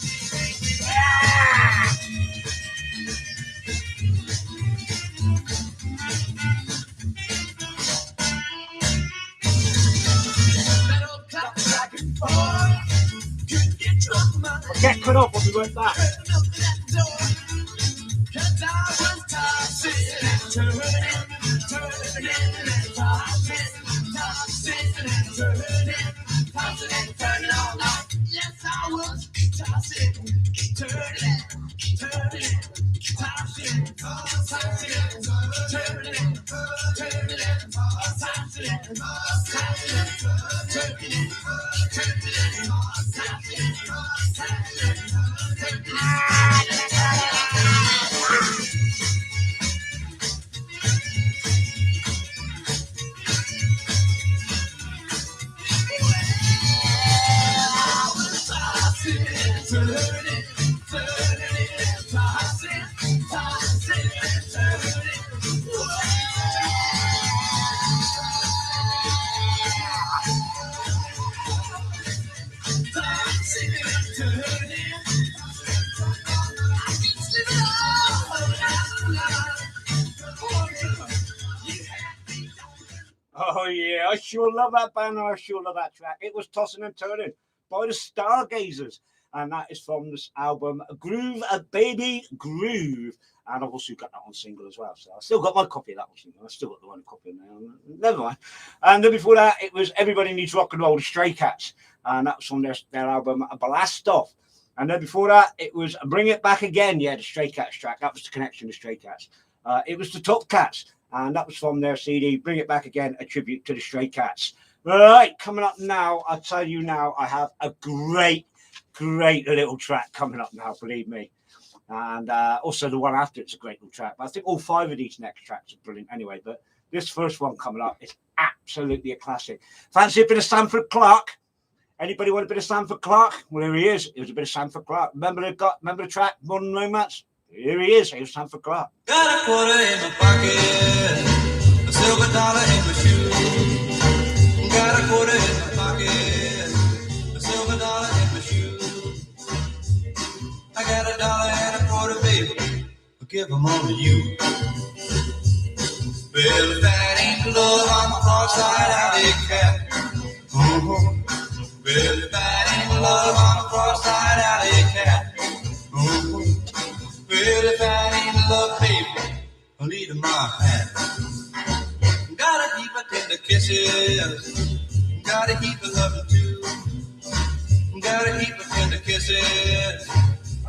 That old clock striking 4. Couldn't get you off my mind. Get cut off when we went back. Heard the milkman at the door. 'Cause I was tossing and turning, turning and tossing, tossing and turning, tossing and turning all night. Yes, I was tossing, turning, turning, tossing, tossing, turning, turning, tossing, tossing, Oh yeah, I sure love that band and I sure love that track. It was Tossing and Turning by the Stargazers, and that is from this album Groove, a Baby Groove. And I've also got that on single as well, so I still got my copy of that on single. I still got the one copy now. Never mind. And then before that, it was Everybody Needs Rock and Roll, the Stray Cats, and that was from their album Blast Off. And then before that, it was Bring It Back Again. Yeah, the Stray Cats track. That was the connection to Stray Cats. It was the Top Cats, and that was from their CD Bring It Back Again, a tribute to the Stray Cats. All right, coming up now, I'll tell you now, I have a great little track coming up now, believe me. And also the one after it's a great little track. But I think all 5 of these next tracks are brilliant anyway. But this first one coming up is absolutely a classic. Fancy a bit of Sanford Clark? Anybody want a bit of Sanford Clark? Well, here he is. It was a bit of Sanford Clark. Remember the track, Modern Romance? Here he is. Here's Sanford Clark. Got a quarter in my pocket, a silver dollar in my shoe. Got a quarter in my pocket, a silver dollar in my shoe. I got a dollar and a quarter, baby, I'll give them all to you. Well, if that ain't love, I'm a cross-eyed alley cat. Uh-huh. Well, if that ain't love, I'm a cross-eyed alley cat. Uh-huh. Well, if that ain't love, baby, I'll lead in my hand. Got a heap of tender kisses, got a heap of loving too. Got a heap of tender kisses,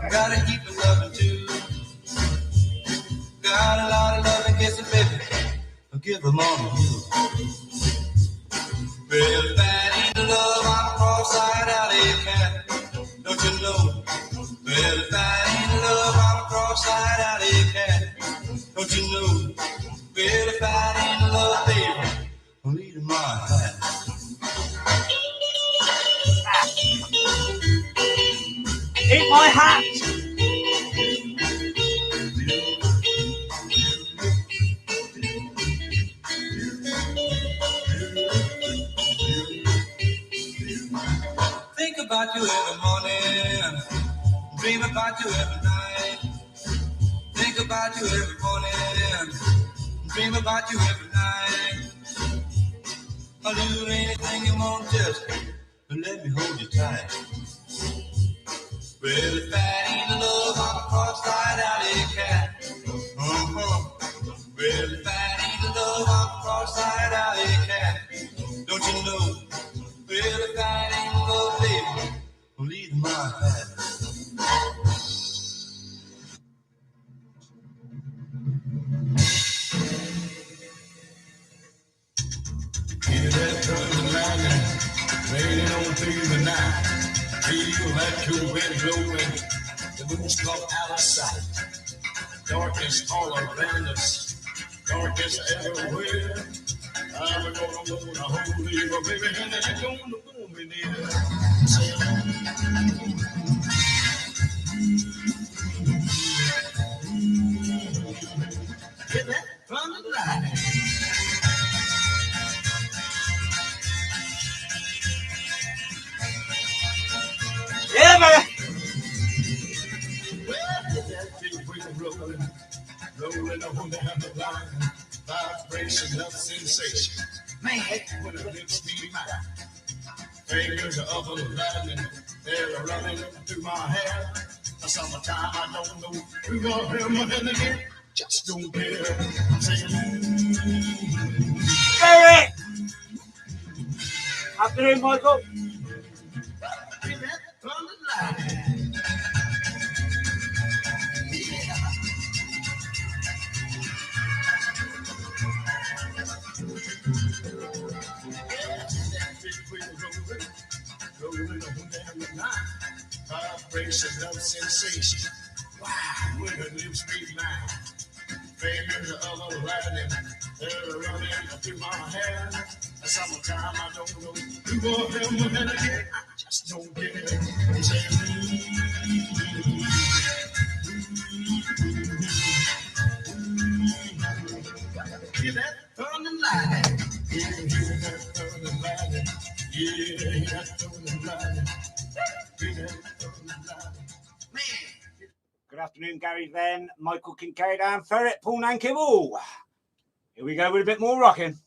got a heap of loving too. Got a lot of loving kisses, baby, I'll give them all to you. Well, if that ain't love, I'm a cross-eyed alley cat. Don't you know? Well, if that ain't love, I'm a cross-eyed alley cat. Don't you know? Well, if that ain't love, baby, I'll lead in my hand. Eat my hat! Think about you every morning, dream about you every night. Think about you every morning, dream about you every night. I'll do anything you want, just let me hold you tight. Well, if that ain't love, I'm a cross-eyed alley cat. Uh-huh. Well, if that ain't love, I'm a cross-eyed alley cat. Don't you know? Well, if that ain't love, baby, I'll lead in my hand. Hear that drum and lightning. Raining on through the night. Feel that cool wind blowing. The moon's come out of sight. Darkness all around us. Darkness everywhere. I'm gonna hold you, baby, and you're gonna pull me near. Get that from the light. Yeah, man. Well, get that big wheel rolling, rolling on down the line. Vibration of sensation. Man, when the lips meet mine. Fingers are up on the line, they're running through my hair. Summertime, I don't know who got him, and again, just don't care. I'm saying, Hey! Afternoon, Michael. get that from the line. Yeah. Rolling on down the line. Vibration of sensation. Wow, when her lips meet mine. Fingers are all riding. They're running through my hair. Summertime, I don't know who got him, and again, I just don't get it. Hear that thunder lightning? Yeah, hear that thunder lightning. Yeah, hear that thunder lightning. Hear that thunder lightning. Man. Good afternoon, Gary Venn, Michael Kincaid and Ferret, Paul Nankibble. Here we go with a bit more rocking.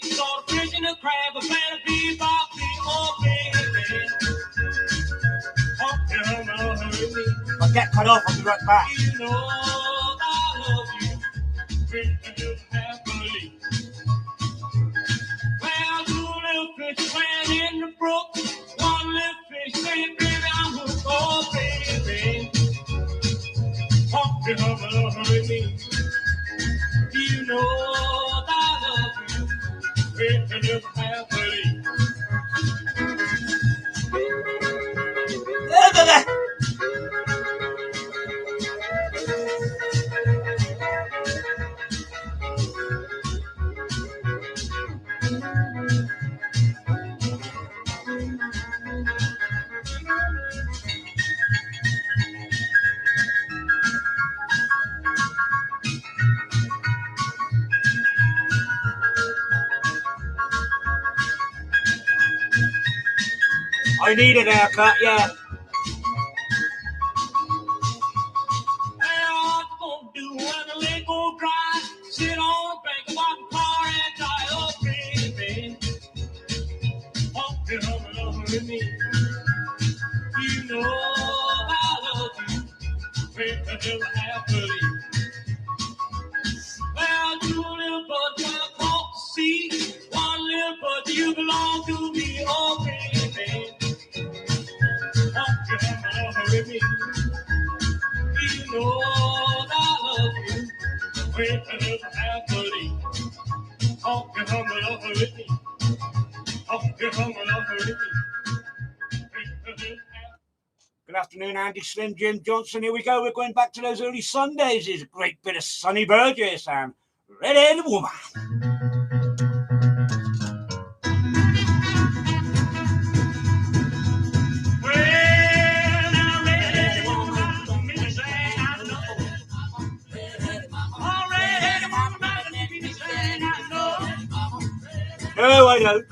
Saw a fish and a crab, a plant of bebop, oh baby. If I get cut off, I'll be right back. You know I love you, happily. Well, two little fish swam in the brook. One little fish said, baby, I'm hooked, oh baby. Hurry. You know I love you. I need an haircut, yeah. Sit on the bank of my car and die, oh baby. Oh, you me. You know I love you. We're happily. Well, two little buds when I caught the sea. One little bud, you belong to me, oh baby. Oh, you me. You know I love you. We're happily. Oh, you with me. Oh, you with me. Good afternoon, Andy Slim, Jim Johnson. Here we go. We're going back to those early Sundays. There's a great bit of Sonny Burgess and Red-Headed Woman. No, I don't.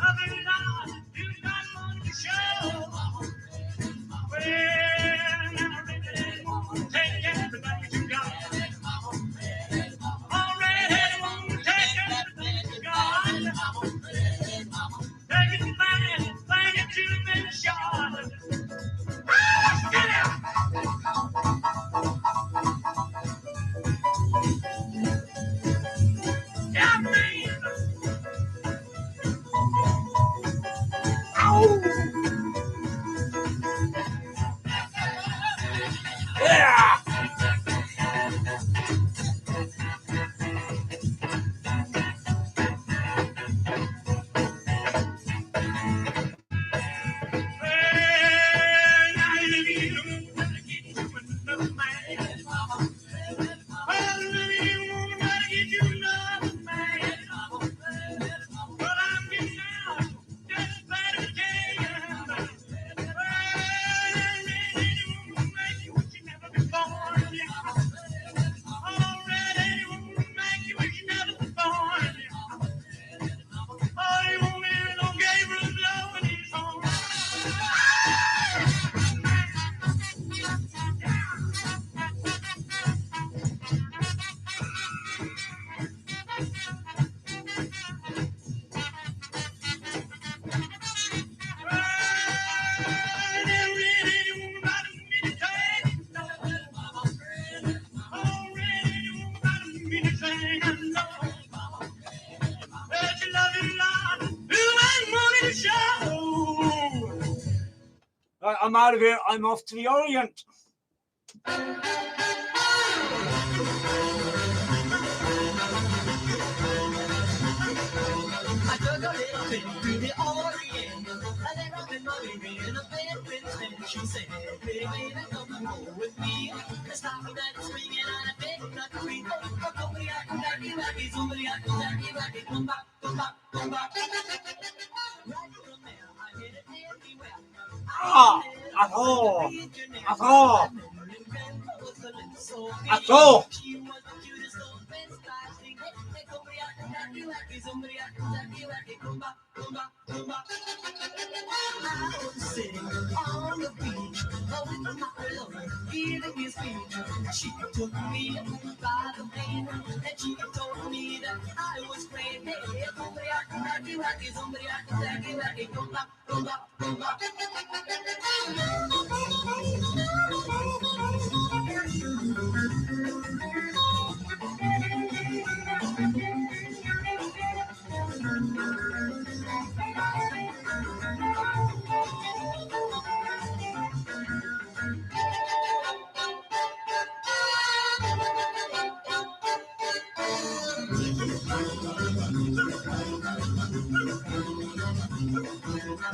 I'm out of here. I'm off to the Orient. I took a little trip to the Orient, and then up in my baby in a bed with me. She said, "Baby, baby, come and go with me." The stop of that swinging on a big nut tree. Oh, somebody I can back you, wacky, somebody I can back you, wacky, come back, come back, come back. Right from there, I hit it everywhere. At all. At all. At all. She was the cutest little best I think. Hey, somebody I can back you, wacky, somebody I can back you, wacky, come back, come back, come back. I was sitting on the beach with my lover, giving his speech. She took me by the hand and she told me that I was great. Hey, somebody I can back you, wacky, somebody I can back you, wacky, come back, come back, come back.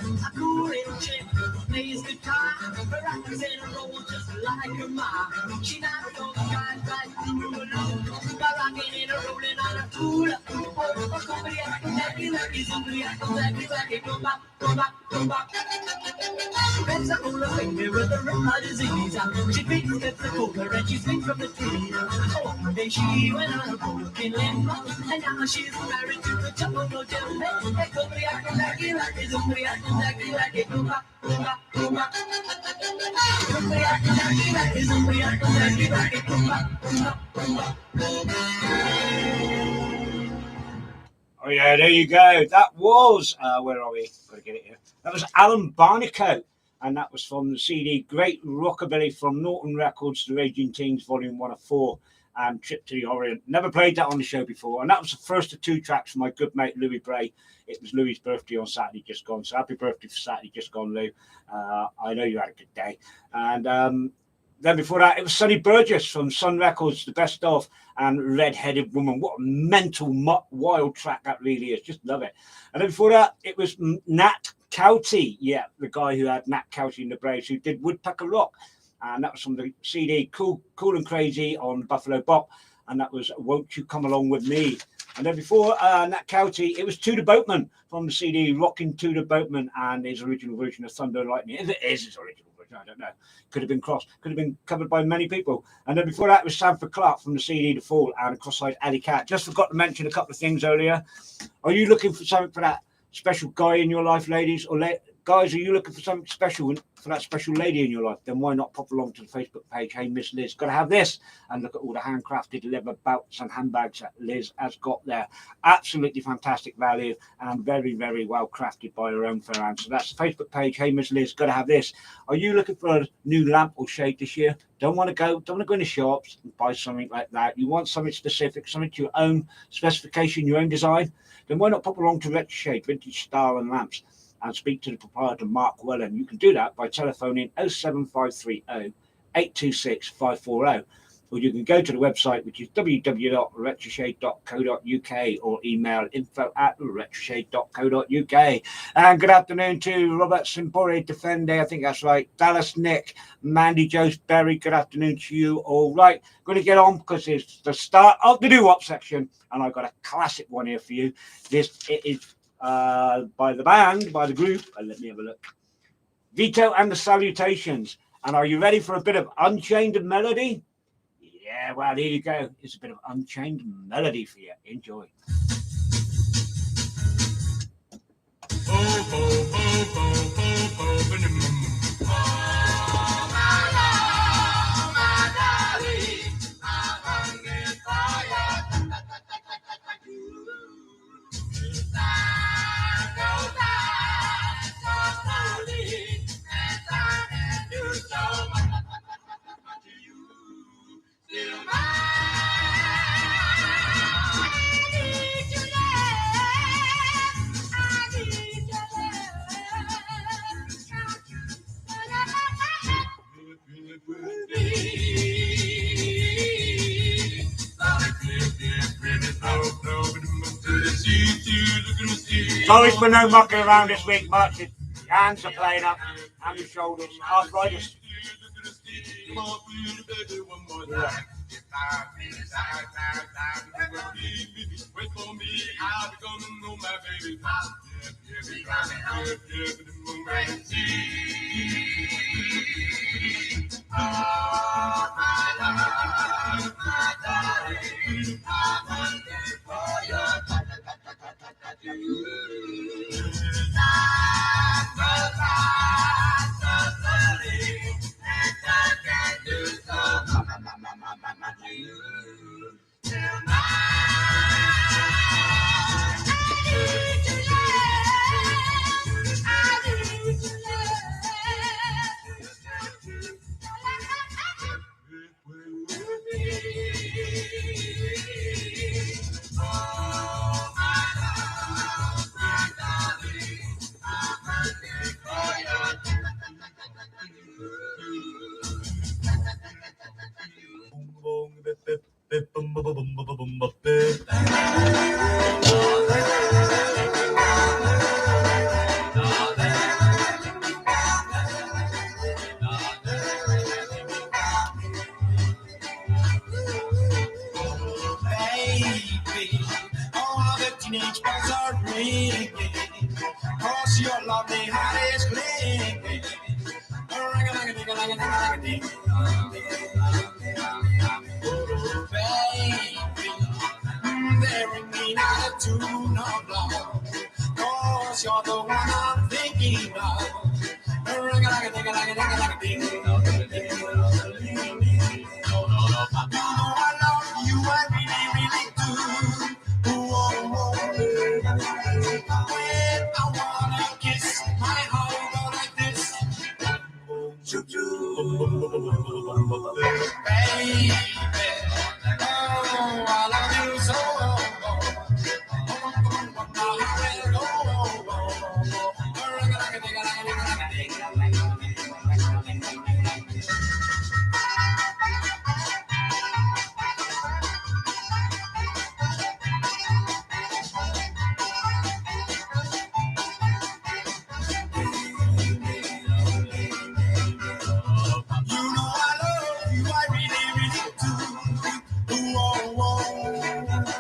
A cool little chick plays guitar, her rappers in a row just like her ma. She knocks all the guys right through the loop, by rocking and a rolling on a hula. Oh, somebody I can wacky, wacky, somebody I can wacky, wacky, come back, come back, come back. Pensacola finger with a red heart disease. She thinks it's the cooler and she swings from the tree. Oh, one day she went on a boat in Limbo, and now she's married to the Jumbo Joe. Hey, somebody I can wacky, wacky, somebody I can wacky, wacky, come back, come back, come back. Somebody I can wacky, wacky, somebody I can wacky, wacky, come back, come back, come back. Oh yeah, there you go. That was where are we? Got to get it here. That was Alan Barnicoat, and that was from the CD Great Rockabilly from Norton Records, The Raging Teens, Volume 1 of 4, and Trip to the Orient. Never played that on the show before, and that was the first of two tracks from my good mate Louis Bray. It was Louis' birthday on Saturday just gone, so happy birthday for Saturday just gone, Lou. I know you had a good day. And then before that, it was Sonny Burgess from Sun Records, The Best Of, and Red-Headed Woman. What a mental, wild track that really is. Just love it. And then before that, it was Nat Cowty. Yeah, the guy who had Nat Cowty in the Braves, who did Woodpecker Rock. And that was from the CD Cool and Crazy on Buffalo Bop. And that was Won't You Come Along With Me. And then before Nat Cowty, it was To the Boatman from the CD Rockin' To the Boatman and his original version of Thunder and Lightning. If it is his original version, I don't know. Could have been crossed, could have been covered by many people. And then before that, it was Sanford Clark from the CD The Fall and Cross-Eyed Alley Cat. Just forgot to mention a couple of things earlier. Are you looking for something for that special guy in your life, ladies? Or guys, are you looking for something special for that special lady in your life? Then why not pop along to the Facebook page, Hey Miss Liz, got to have this, and look at all the handcrafted leather belts and handbags that Liz has got there. Absolutely fantastic value and very, very well crafted by her own fair hand. So that's the Facebook page, Hey Miss Liz, got to have this. Are you looking for a new lamp or shade this year? Don't want to go in the shops and buy something like that. You want something specific, something to your own specification, your own design? Then why not pop along to Retro Shade, Vintage Style and Lamps, and speak to the proprietor, Mark Wellen. You can do that by telephoning 07530 826 540, or you can go to the website, which is www.retroshade.co.uk, or email info@retroshade.co.uk. And good afternoon to Robert Simpore Defende, I think that's right, Dallas Nick, Mandy Joes Berry, good afternoon to you all. Right, going to get on because it's the start of the doo-wop section, and I've got a classic one here for you. It is by the group, let me have a look, Vito and the Salutations. And are you ready for a bit of Unchained Melody? Yeah, well, here you go. It's a bit of Unchained Melody for you. Enjoy. Sorry for no mucking around this week, much. Your hands are playing up and your shoulders. Arthritis. Yeah. Wait for me, I'll be gonna know my baby. Baby, all the teenage boys are ringing, 'cause your lovely heart is clinging. Ring-a-ling-a-ding-a-ling-a-ding-a-ling-a-ding. Baby, they ring me not a tune of love, 'cause you're the one I'm thinking of. Ring-a-ling-a-ding-a-ling-a-ding-a-ling-a-ding. I love you, I really, really do. When I wanna kiss, my heart go like this. Baby, oh, I love you so.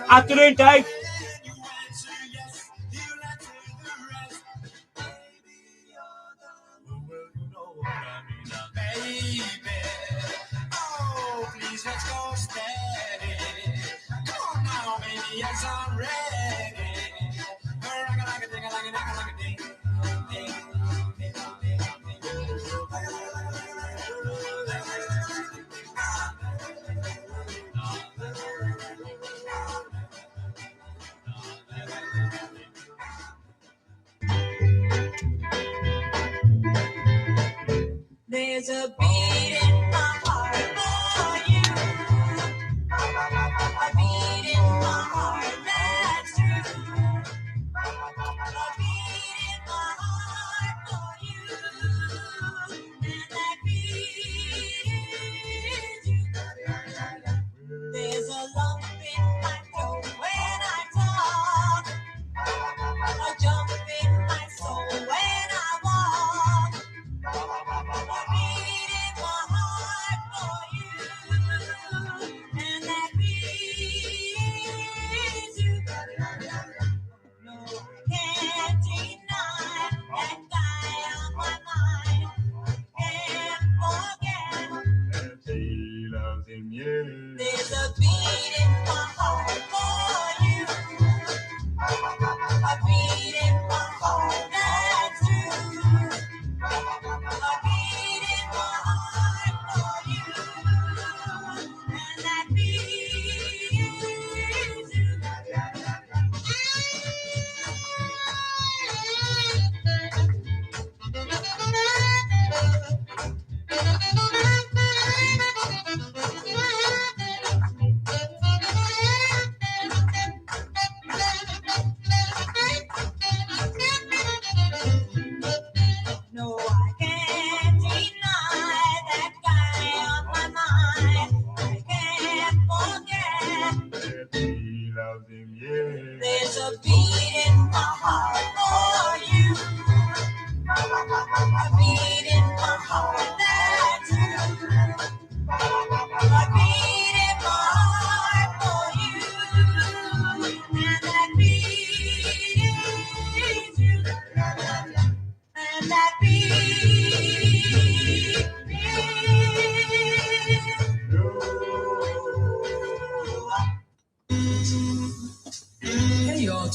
Afternoon, Dave. Baby, oh, please let's go steady. Come on now, baby, yes, I'm ready. There's a beat in my heart for you. A beat in my heart that's true. A beat in my heart for you. And that beat is you. There's a lump in my throat when I talk. A jump in my soul when I walk. A beat in my heart for you, and that beat is you. No, can't deny that guy on my mind. Can't forget that he loves him, yeah. There's a beat in my heart for you. A beat in my heart that's true. A beat in my heart for you, and that beat is you. No, I can't deny that guy on my mind. I can't forget that he loves him, yeah. There's a beat in my heart.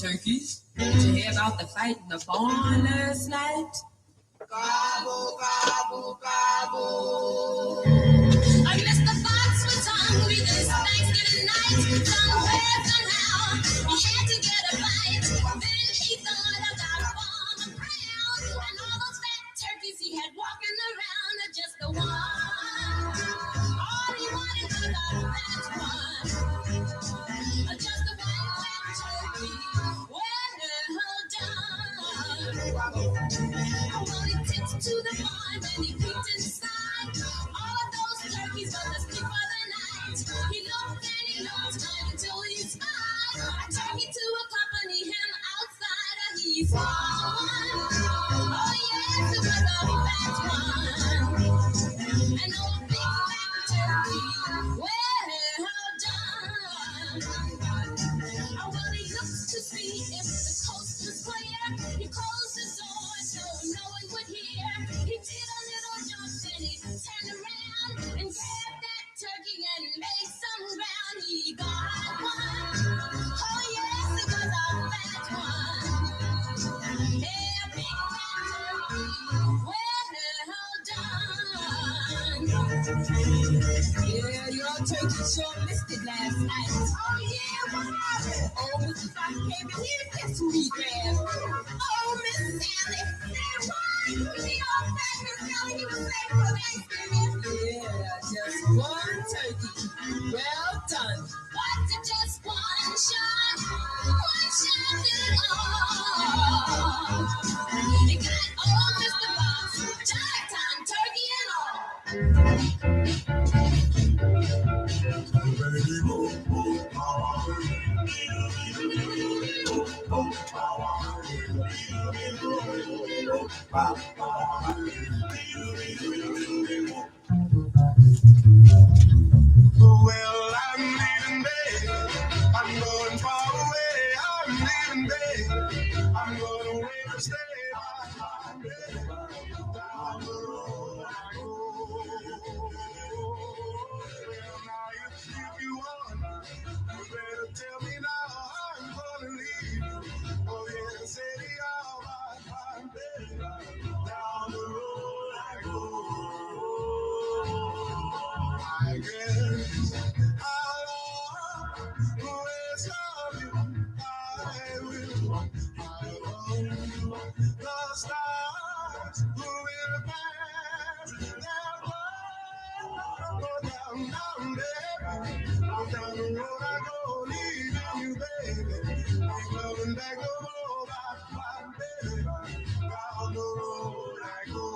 turkeys. Did you hear about the fight in the barn last night? Gobble, gobble, gobble. Mr. Fox was hungry this Thanksgiving night. Somewhere, somehow, he had to get a bite. Then he thought about Farmer Brown and all those fat turkeys he had walking around. Just the one. All he wanted was a fat one. Just the one fat turkey. Well done. Well, he tipped to the barn when he peeked inside. All of those turkeys were asleep for the night. He looked and he looked until he spied a turkey to accompany him outside. He saw one. Oh yes, it was a fat one. An old big fat turkey. Well done. Oh, well, he looked to see if the coast was clear. He closed his door so no one would hear. He did a little jump and he turned around and grabbed that turkey and made some ground. He got one. Oh yes, it was a fat one. Yeah, a big fat turkey. Well done. Yeah, your turkey sure missed it last night. Oh yeah, what happened? Oh, Mr. Fox came in here. Guess who he grabbed? Oh, Miss Sally. Say what? She all fat Miss Sally. He was saved for Thanksgiving. Yeah, just one turkey. Well done. Was it just one shot? One shot did it all. He got old Mr. Fox, time turkey and all. Well, I'm leaving, babe. I'm going far away. I'm leaving, babe. I'm going away to stay. Baby, down the road I go. Well, now if you want, you better tell me now. I'm gonna leave. Oh yeah, say all my baby. Down the road I go. I guess I'll always love you. I will. The stars will pass. Go down, down, baby. Go down the road I go, leaving you, baby. Ain't coming back no more, my baby. Down the road I go.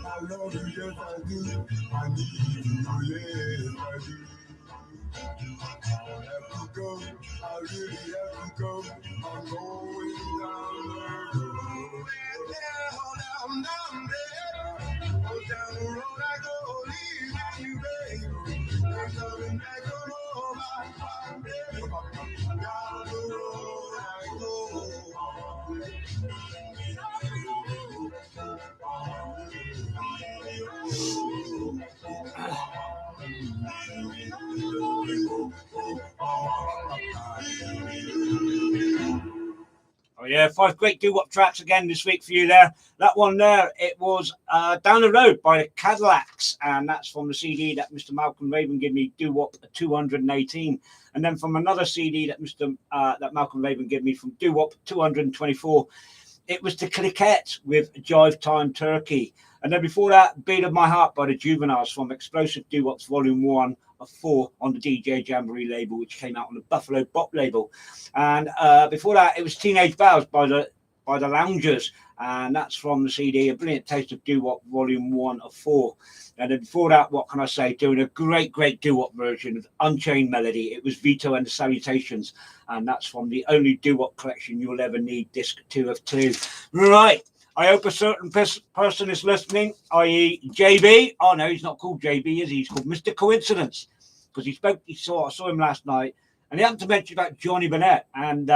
I love you, yes I do. I need you, yes I do. I have to go, I really have to go. I'm going down the road. Yeah, down, down there. Oh, down the road I go, leaving you, baby. Ain't coming back no more, my baby. Down the road I go. Oh yeah, 5 great doo-wop tracks again this week for you there. That one there, it was Down the Road by the Cadillacs, and that's from the CD that Mr. Malcolm Raven gave me, Doo-Wop 218. And then from another CD that that Malcolm Raven gave me from Doo-Wop 224, it was the Cliquette with Jive Time Turkey. And then before that, Beat of My Heart by the Juveniles from Explosive Doo-Wops Volume 1 of 4 on the DJ Jamboree label, which came out on the Buffalo Bop label. And before that, it was Teenage Vows by the by the Loungers, and that's from the CD A Brilliant Taste of Doo-Wop Volume 1 of 4. And then before that, what can I say, doing a great doo-wop version of Unchained Melody, it was Vito and the Salutations, and that's from the only doo-wop collection you'll ever need, disc 2 of 2. Right, I hope a certain person is listening, i.e. JB. Oh no, he's not called JB, is he? He's called Mr. Coincidence, because I saw him last night, and he happened to mention about Johnny Burnett, and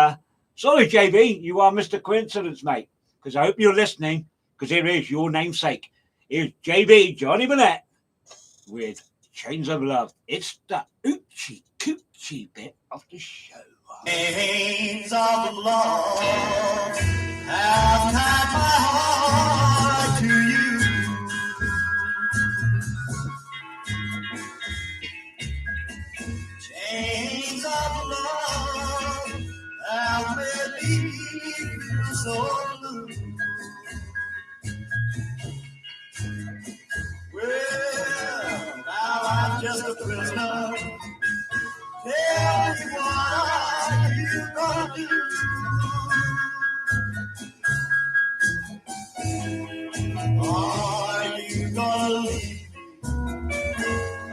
sorry, JB, you are Mr. Coincidence, mate, because I hope you're listening, because here is your namesake. Here's JB, Johnny Burnett, with Chains of Love. It's the oochie coochie bit of the show. Chains of love have tied my heart to you. Chains of love have made me feel so blue. Well, now I'm just a prisoner. Tell me what you gonna do. Are you gonna leave me?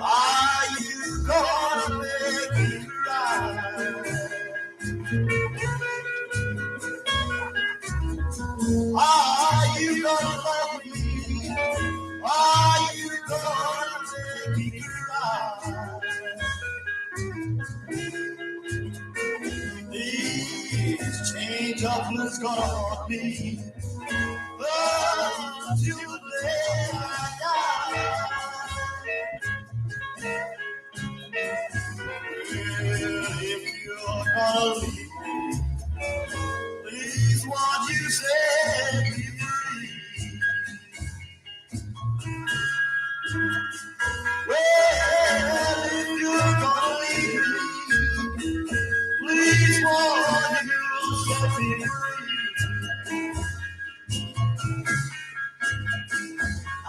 Are you gonna make me cry? Are you gonna love me? Are you gonna make me cry? These change of blues gonna haunt me until the day I die. Well, if you're gonna leave me, please won't you set me free? Well, if you're gonna leave me, please won't you set me free?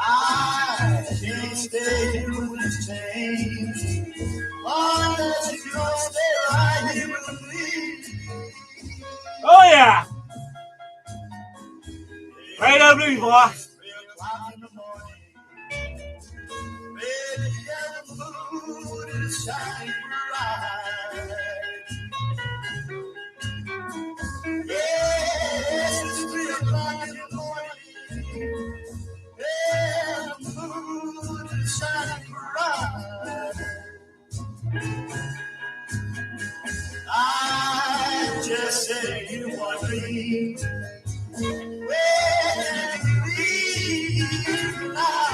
I can't stay here with these chains unless you don't stay right here with me. Oh yeah! Play the blues, boy. 3 o'clock in the morning, baby, and the moon is shining bright. Yes, it's 3 o'clock in the morning. And the moon is shining bright. I just say you want me. When you leave tonight.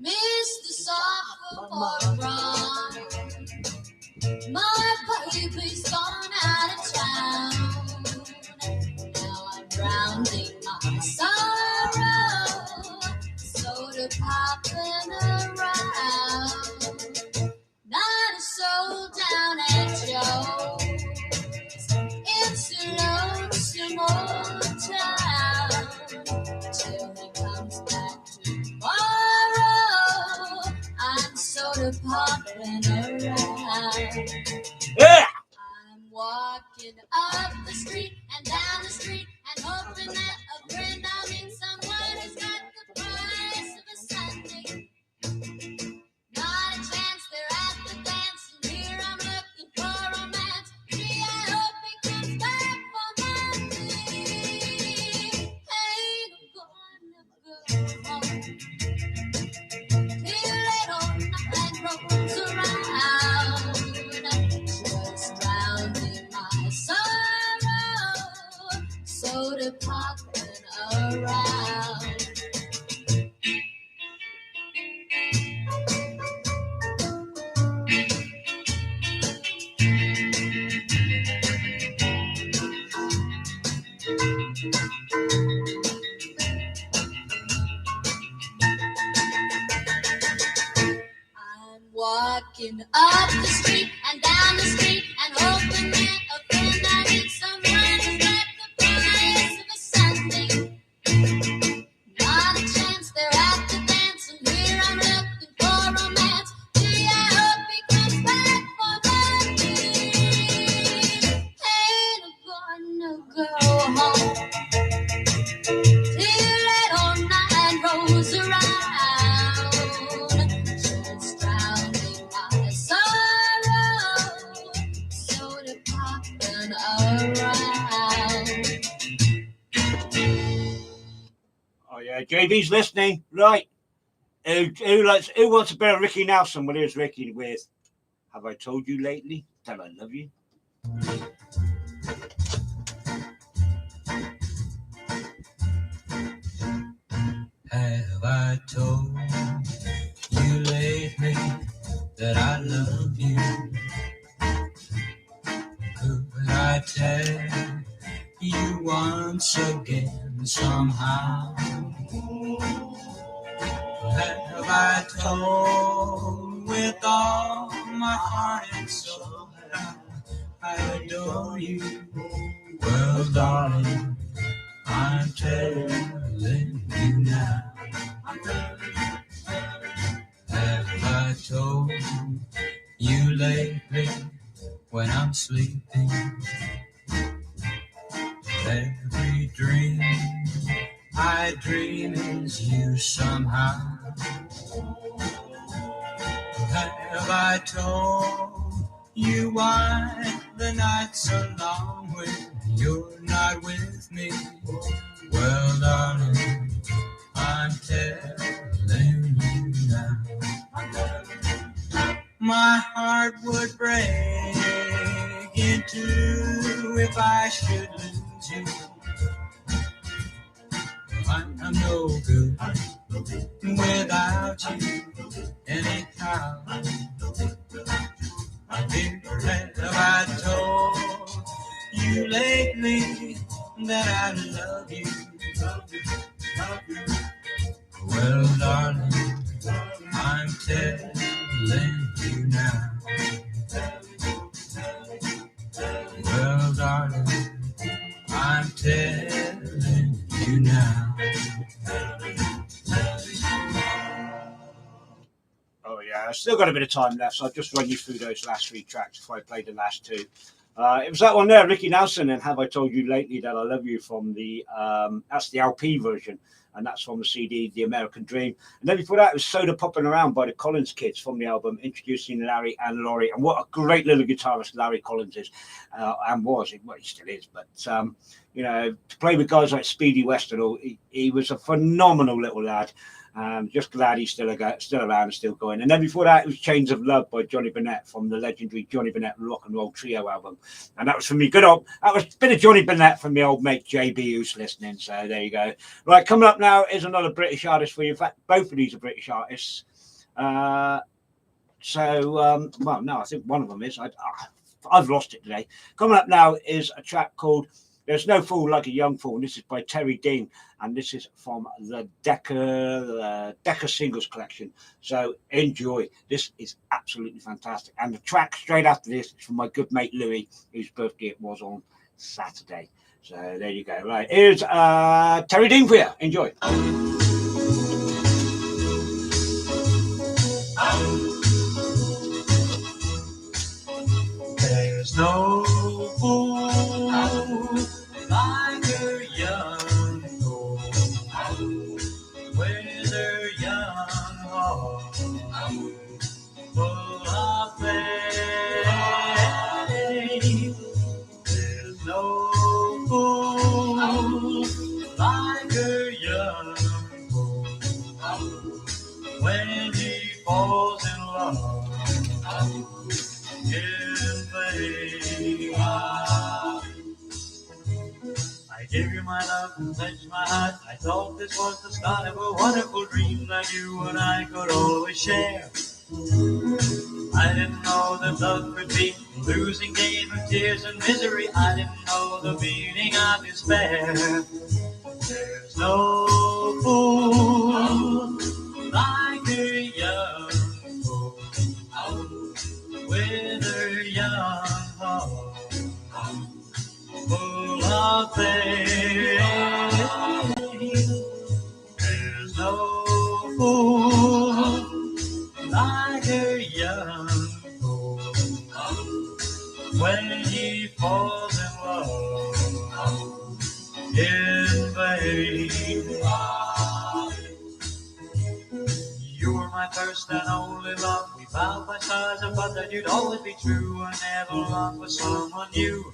Mr. Sophomore Ron, my baby's gone out of town. Now I'm drowning my sorrow, soda popping around. Not a soul down at Joe's. It's a lonesome old town till he comes back tomorrow. I'm soda popping around. Yeah! I'm walking up the street and down the street and hoping that a friend I meet someone has got the price of a Sunday. Not a chance, they're at the dance, and here I'm looking for romance. Gee, I hope he comes back for Monday. Ain't gonna go home till late on night rolls around, just drowning my sorrow, soda popping around. I'm walking up the street and down the street and hoping that a friend I meet someone who's got the price of a Sunday. JB's listening. Right. Who wants a bit of Ricky Nelson? Well, here's Ricky with Have I Told You Lately That I Love You? Have I told you lately that I love you? Could I tell you once again somehow? Have I told with all my heart and soul that I adore you? Well, darling, I'm telling you now. Have I told you lately when I'm sleeping? Every dream I dream is you somehow. Have I told you why the nights so long when you're not with me? Well, darling, I'm telling you now. My heart would break in two if I should lose you. I'm no good without you anyhow. Dear, have I told you lately that I love you? Well, darling, I'm telling you now. Well, darling, I'm telling you now. Oh, yeah, I've still got a bit of time left, so I'll just run you through those last three tracks before I play the last two. It was that one there, Ricky Nelson, and Have I Told You Lately That I Love You from the, that's the LP version, and that's from the CD, The American Dream. And then before that, it was Soda Popping Around by the Collins Kids from the album Introducing Larry and Laurie. And what a great little guitarist Larry Collins is, and was, well, he still is, but, you know, to play with guys like Speedy West and all, he was a phenomenal little lad. Just glad he's still around and still going. And then before that, it was Chains of Love by Johnny Burnett from the legendary Johnny Burnett Rock and Roll Trio album. And that was from me. That was a bit of Johnny Burnett from my old mate JB who's listening. So there you go. Right, coming up now is another British artist for you. In fact, both of these are British artists. Well, no, I think one of them is. I've lost it today. Coming up now is a track called There's No Fool Like a Young Fool. And this is by Terry Dean. And this is from the Decca Singles Collection. So enjoy. This is absolutely fantastic. And the track straight after this is from my good mate Louis, whose birthday it was on Saturday. So there you go. Right, here's Terry Dean for you. Enjoy. There's no fool like a young fool with her young heart full of faith. There's no fool like a young fool when he falls in love. I gave you my love and pledged my heart. I thought this was the start of a wonderful dream that you and I could always share. I didn't know that love could be a losing game of tears and misery. I didn't know the meaning of despair. There's no fool like a young fool with her young heart full of faith. There's no fool like a young fool when he falls in love in vain. You were my first and only love. We vowed by stars above that you'd always be true and never long for someone new.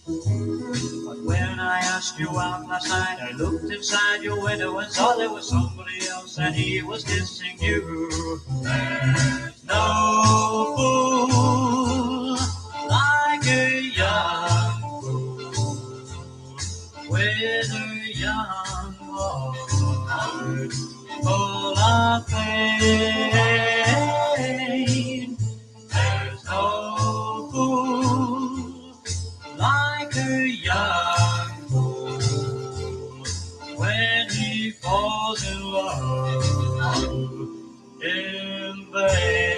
But when I asked you out last night, I looked inside your window and saw there was somebody else and he was kissing you. There's no fool like a young fool with a young heart full of pain. There's no fool like a young fool when he falls in love in vain.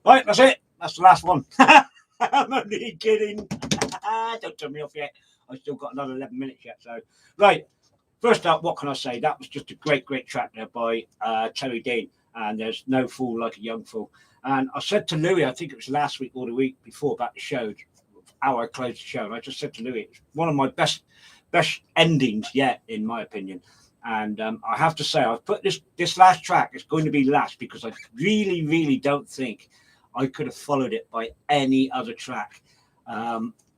Right, that's it. That's the last one. I'm only kidding. Don't turn me off yet. I've still got another 11 minutes yet. So, right. First up, what can I say? That was just a great, great track there by Terry Dean. And there's no fool like a young fool. And I said to Louis, I think it was last week or the week before about the show, how I closed the show. And I just said to Louis, it's one of my best endings yet, in my opinion. And I have to say, I've put this last track, it's going to be last because I really, really don't think I could have followed it by any other track.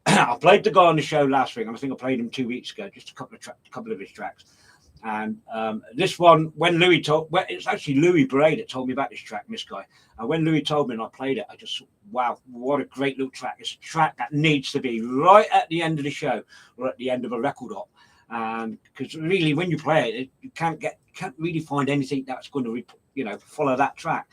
I played the guy on the show last week, and I think I played him 2 weeks ago, just a couple of his tracks. And this one, when Louis it's actually Louis Bray that told me about this track, this guy. And when Louis told me and I played it, I just thought, wow, what a great little track. It's a track that needs to be right at the end of the show or at the end of a record op. Because really, when you play it, you can't really find anything that's going to, follow that track.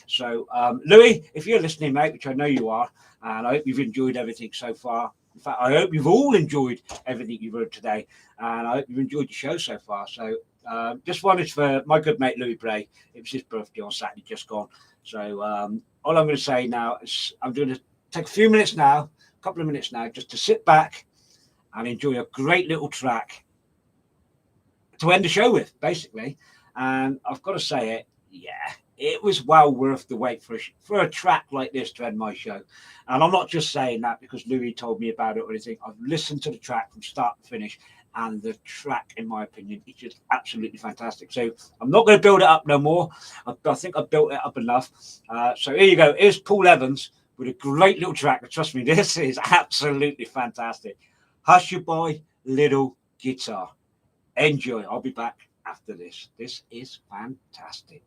So, Louis, if you're listening, mate, which I know you are, and I hope you've enjoyed everything so far. In fact, I hope you've all enjoyed everything you've heard today, and I hope you've enjoyed the show so far. So, just wanted for my good mate Louis Bray. It was his birthday on Saturday, just gone. So, all I'm going to say now is I'm going to take a couple of minutes now, just to sit back and enjoy a great little track to end the show with, basically. And I've got to say it, yeah. It was well worth the wait for a track like this to end my show. And I'm not just saying that because Louis told me about it or anything. I've listened to the track from start to finish, and the track, in my opinion, is just absolutely fantastic. So I'm not going to build it up no more. I think I've built it up enough. So here you go. Here's Paul Evans with a great little track. Trust me, this is absolutely fantastic. Hush Your Boy, Little Guitar. Enjoy. I'll be back after this. This is fantastic.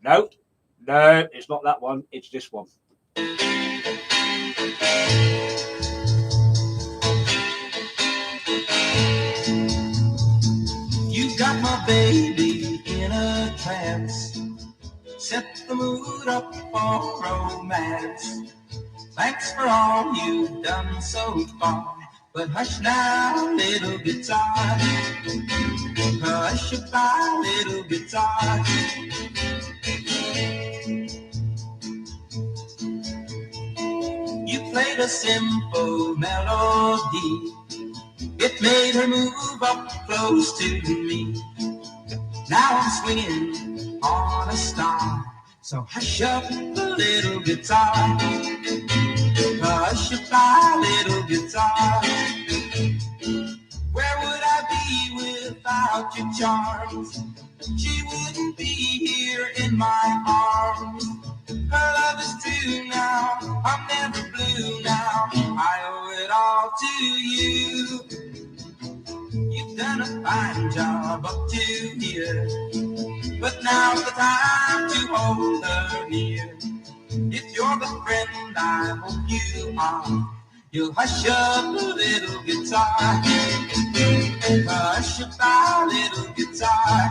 No, it's not that one. It's this one. You got my baby in a trance, set the mood up for romance. Thanks for all you've done so far, but hush now, little guitar. Hush your by, little guitar. You played a simple melody, it made her move up close to me. Now I'm swinging on a star, so hush up the little guitar. Hush up my little guitar. Where would I be without your charms? She wouldn't be here in my arms. Her love is true now, I'm never blue now. I owe it all to you. You've done a fine job up to here, but now's the time to hold her near. If you're the friend I hope you are, you'll hush up the little guitar. Hush up our little guitar.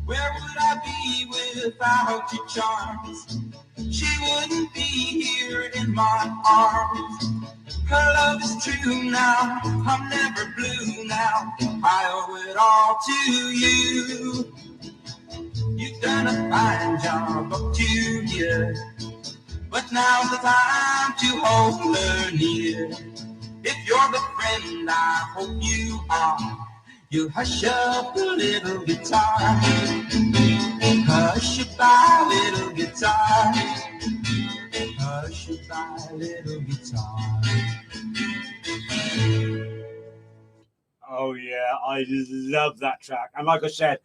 Where would I be without your charms? She wouldn't be here in my arms. Her love is true now, I'm never blue now. I owe it all to you. You've done a fine job up to here, but now's the time to hold her near. If you're the friend I hope you are, you hush up the little guitar. guitar. Hush-a-bye, little guitar. Oh yeah, I love that track. And like I said,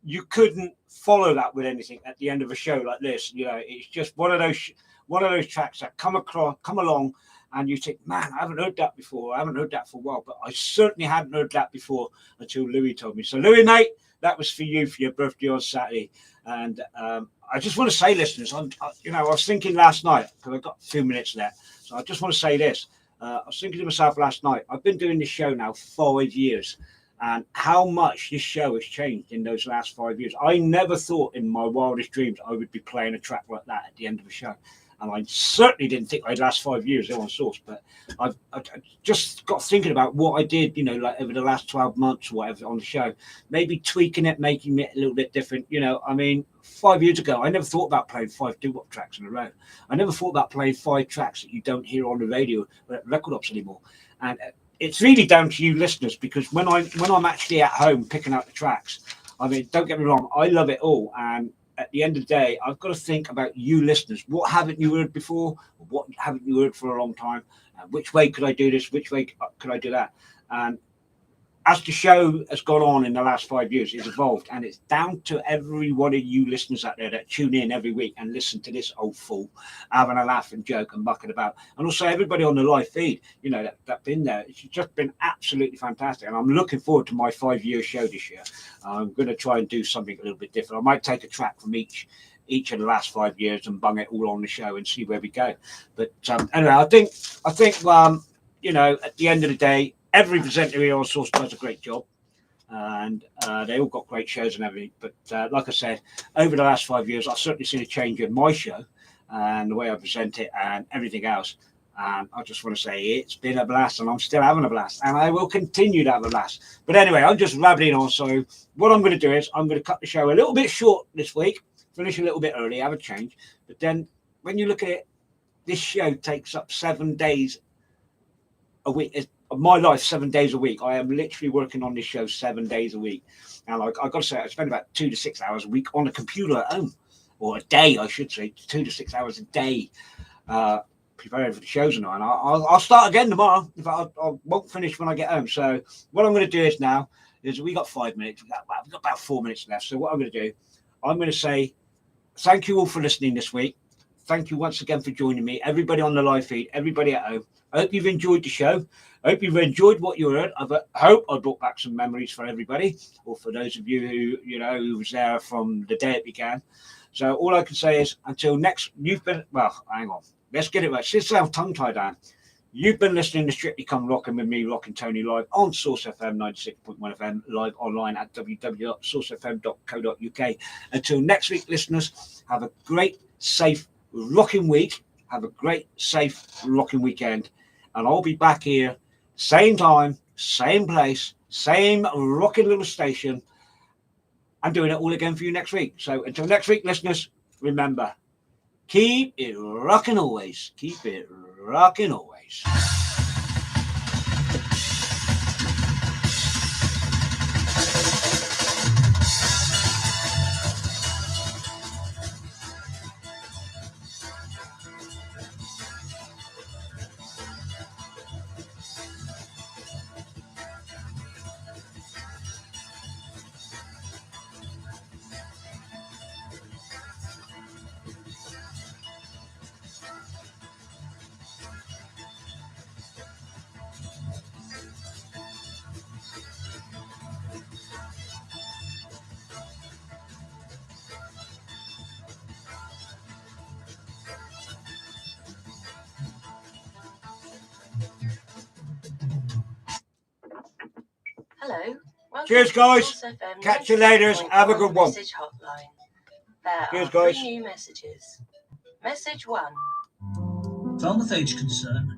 you couldn't follow that with anything at the end of a show like this. You know, it's just one of those tracks that come along, and you think, man, I haven't heard that before. I haven't heard that for a while, but I certainly hadn't heard that before until Louis told me. So Louis, mate, that was for you for your birthday on Saturday. And I just want to say, listeners, I was thinking last night, because I've got a few minutes left. So I just want to say this. I was thinking to myself last night, I've been doing this show now 5 years, and how much this show has changed in those last 5 years. I never thought in my wildest dreams I would be playing a track like that at the end of a show. And I certainly didn't think I'd last 5 years on Source, but I just got thinking about what I did, like over the last 12 months or whatever on the show, maybe tweaking it, making it a little bit different. I mean, 5 years ago, I never thought about playing 5 doo-wop tracks in a row. I never thought about playing 5 tracks that you don't hear on the radio or at record ops anymore. And it's really down to you listeners, because when I'm actually at home picking out the tracks, I mean, don't get me wrong, I love it all. And at the end of the day, I've got to think about you listeners. What haven't you heard before? What haven't you heard for a long time? Which way could I do this? Which way could I do that? And as the show has gone on in the last 5 years, it's evolved, and it's down to every one of you listeners out there that tune in every week and listen to this old fool having a laugh and joke and mucking about. And also everybody on the live feed, that's been there. It's just been absolutely fantastic. And I'm looking forward to my 5-year show this year. I'm going to try and do something a little bit different. I might take a track from each of the last 5 years and bung it all on the show and see where we go. But anyway, I think at the end of the day, every presenter here on Source does a great job, and they all got great shows and everything. But like I said, over the last 5 years, I've certainly seen a change in my show and the way I present it and everything else. And I just want to say it's been a blast, and I'm still having a blast, and I will continue to have a blast. But anyway, I'm just rabbling on. So what I'm going to do is I'm going to cut the show a little bit short this week, finish a little bit early, have a change. But then when you look at it, this show takes up 7 days a week. Of my life, 7 days a week. I am literally working on this show 7 days a week. And I've got to say, I spend about 2 to 6 hours a week on a computer at home, or a day, I should say, 2 to 6 hours a day, preparing for the shows and all. And I'll start again tomorrow. In fact, I won't finish when I get home. So what I'm going to do is now is we got 5 minutes. We've got about 4 minutes left. So what I'm going to do, I'm going to say thank you all for listening this week. Thank you once again for joining me. Everybody on the live feed, everybody at home. I hope you've enjoyed the show. I hope you've enjoyed what you heard. I hope I brought back some memories for everybody, or for those of you who was there from the day it began. So all I can say is until next, hang on. Let's get it right. Sit down, tongue-tied down. You've been listening to Strictly Come Rockin' with me, Rockin' Tony, live on Source FM 96.1 FM, live online at www.sourcefm.co.uk. Until next week, listeners, have a great, safe, rocking week. Have a great, safe, rocking weekend. And I'll be back here, same time, same place, same rocking little station. I'm doing it all again for you next week. So until next week, listeners, remember, keep it rocking always. Keep it rocking always. Hello. Cheers, guys. Catch you later. Have a good one. Message hotline. There Cheers, are guys. 3 new messages. Message 1. Farmers Age Concern